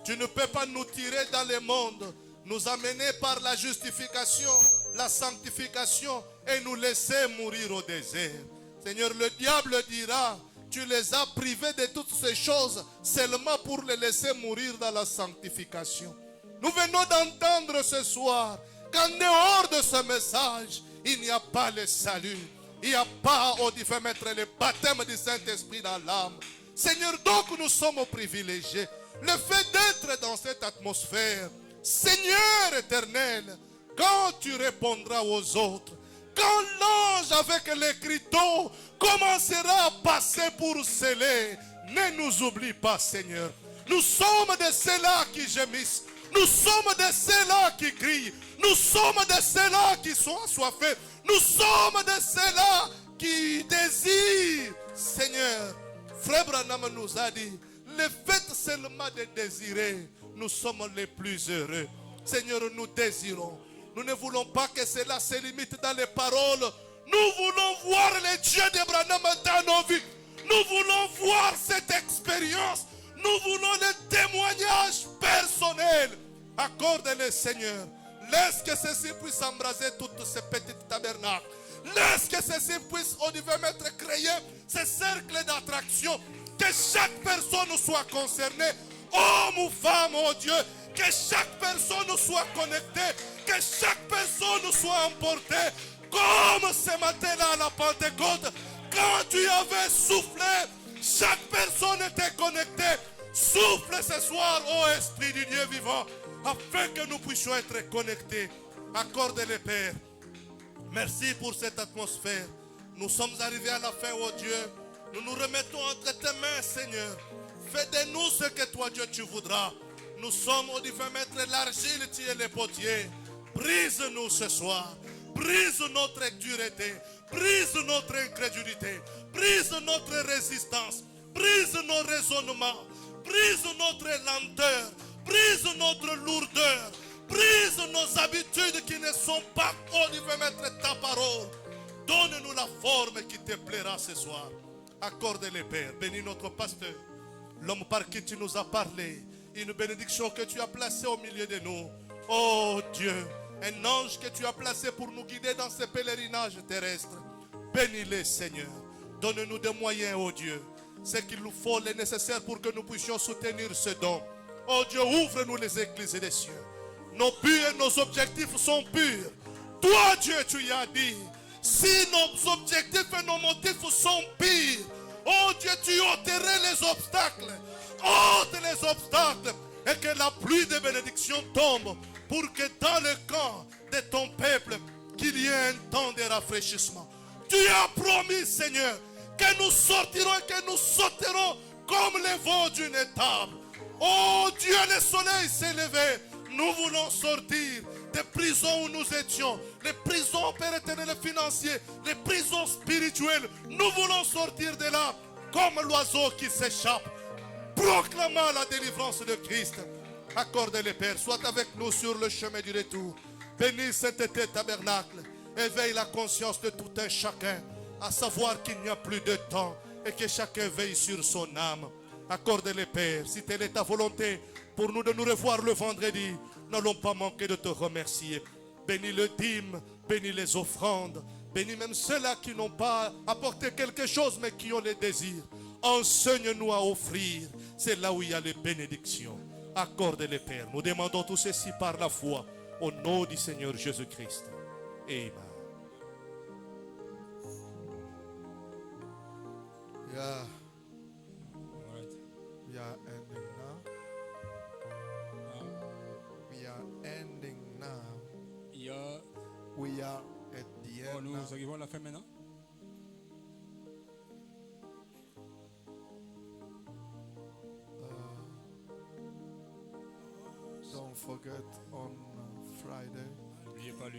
Tu ne peux pas nous tirer dans le monde, nous amener par la justification, la sanctification et nous laisser mourir au désert. Seigneur, le diable dira, tu les as privés de toutes ces choses seulement pour les laisser mourir dans la sanctification. Nous venons d'entendre ce soir qu'en dehors de ce message, il n'y a pas le salut. Il n'y a pas, oh divin Maître, le baptême du Saint-Esprit dans l'âme. Seigneur, donc nous sommes privilégiés. Le fait d'être dans cette atmosphère, Seigneur éternel, quand tu répondras aux autres, quand l'ange avec l'écriteau commencera à passer pour sceller, ne nous oublie pas, Seigneur. Nous sommes de ceux-là qui gémissent. Nous sommes de ceux-là qui crient. Nous sommes de ceux-là qui sont assoiffés. Nous sommes de ceux-là qui désirent. Seigneur, Frère Branham nous a dit, le fait seulement de désirer, nous sommes les plus heureux. Seigneur, nous désirons. Nous ne voulons pas que cela se limite dans les paroles. Nous voulons voir les dieux d'Abraham dans nos vies. Nous voulons voir cette expérience. Nous voulons le témoignage personnel. Accorde-le, Seigneur. Laisse que ceci puisse embraser toutes ces petites tabernacles. Laisse que ceci puisse, au divin Maître, créer ce cercle d'attraction. Que chaque personne soit concernée. Homme ou femme, oh Dieu. Que chaque personne soit connectée. Que chaque personne soit emportée. Comme ce matin-là à la Pentecôte. Quand tu avais soufflé, chaque personne était connectée. Souffle ce soir, ô Esprit du Dieu vivant, afin que nous puissions être connectés. Accorde-le, Père. Merci pour cette atmosphère. Nous sommes arrivés à la fin, ô Dieu. Nous nous remettons entre tes mains, Seigneur. Fais de nous ce que toi, Dieu, tu voudras. Nous sommes, ô divin Maître, l'argile, tu es le potier. Brise-nous ce soir. Brise notre dureté. Brise notre incrédulité. Brise notre résistance. Brise nos raisonnements. Brise notre lenteur. Brise notre lourdeur. Brise nos habitudes qui ne sont pas, oh divin Maître, ta parole. Donne-nous la forme qui te plaira ce soir. Accorde-le, Père. Bénis notre pasteur. L'homme par qui tu nous as parlé. Une bénédiction que tu as placée au milieu de nous. Oh Dieu, un ange que tu as placé pour nous guider dans ce pèlerinage terrestre. Bénis-les, Seigneur. Donne-nous des moyens, oh Dieu. Ce qu'il nous faut, le nécessaire pour que nous puissions soutenir ce don. Oh Dieu, ouvre-nous les églises des cieux. Nos buts et nos objectifs sont purs. Toi, Dieu, tu y as dit. Si nos objectifs et nos motifs sont purs, oh Dieu, tu ôterais les obstacles. Ôte les obstacles. Et que la pluie de bénédiction tombe. Pour que dans le camp de ton peuple, qu'il y ait un temps de rafraîchissement. Tu as promis, Seigneur, que nous sortirons et que nous sauterons comme les veaux d'une étable. Oh Dieu, le soleil s'est levé. Nous voulons sortir des prisons où nous étions. Les prisons, Père éternel, financières. Les prisons spirituelles. Nous voulons sortir de là comme l'oiseau qui s'échappe. Proclamant la délivrance de Christ. Accorde-le, Père. Sois avec nous sur le chemin du retour. Bénis cet été tabernacle. Éveille la conscience de tout un chacun. À savoir qu'il n'y a plus de temps. Et que chacun veille sur son âme. Accorde-le, Père. Si telle est ta volonté pour nous de nous revoir le vendredi, n'allons pas manquer de te remercier. Bénis le dîme. Bénis les offrandes. Bénis même ceux-là qui n'ont pas apporté quelque chose mais qui ont les désirs. Enseigne-nous à offrir. C'est là où il y a les bénédictions. Accorde-les, Père. Nous demandons tout ceci par la foi. Au nom du Seigneur Jésus-Christ. Amen. Yeah. We are ending now. We are ending now. We are at the end. Nous arrivons à la fin maintenant. Don't forget on Friday. N'oubliez pas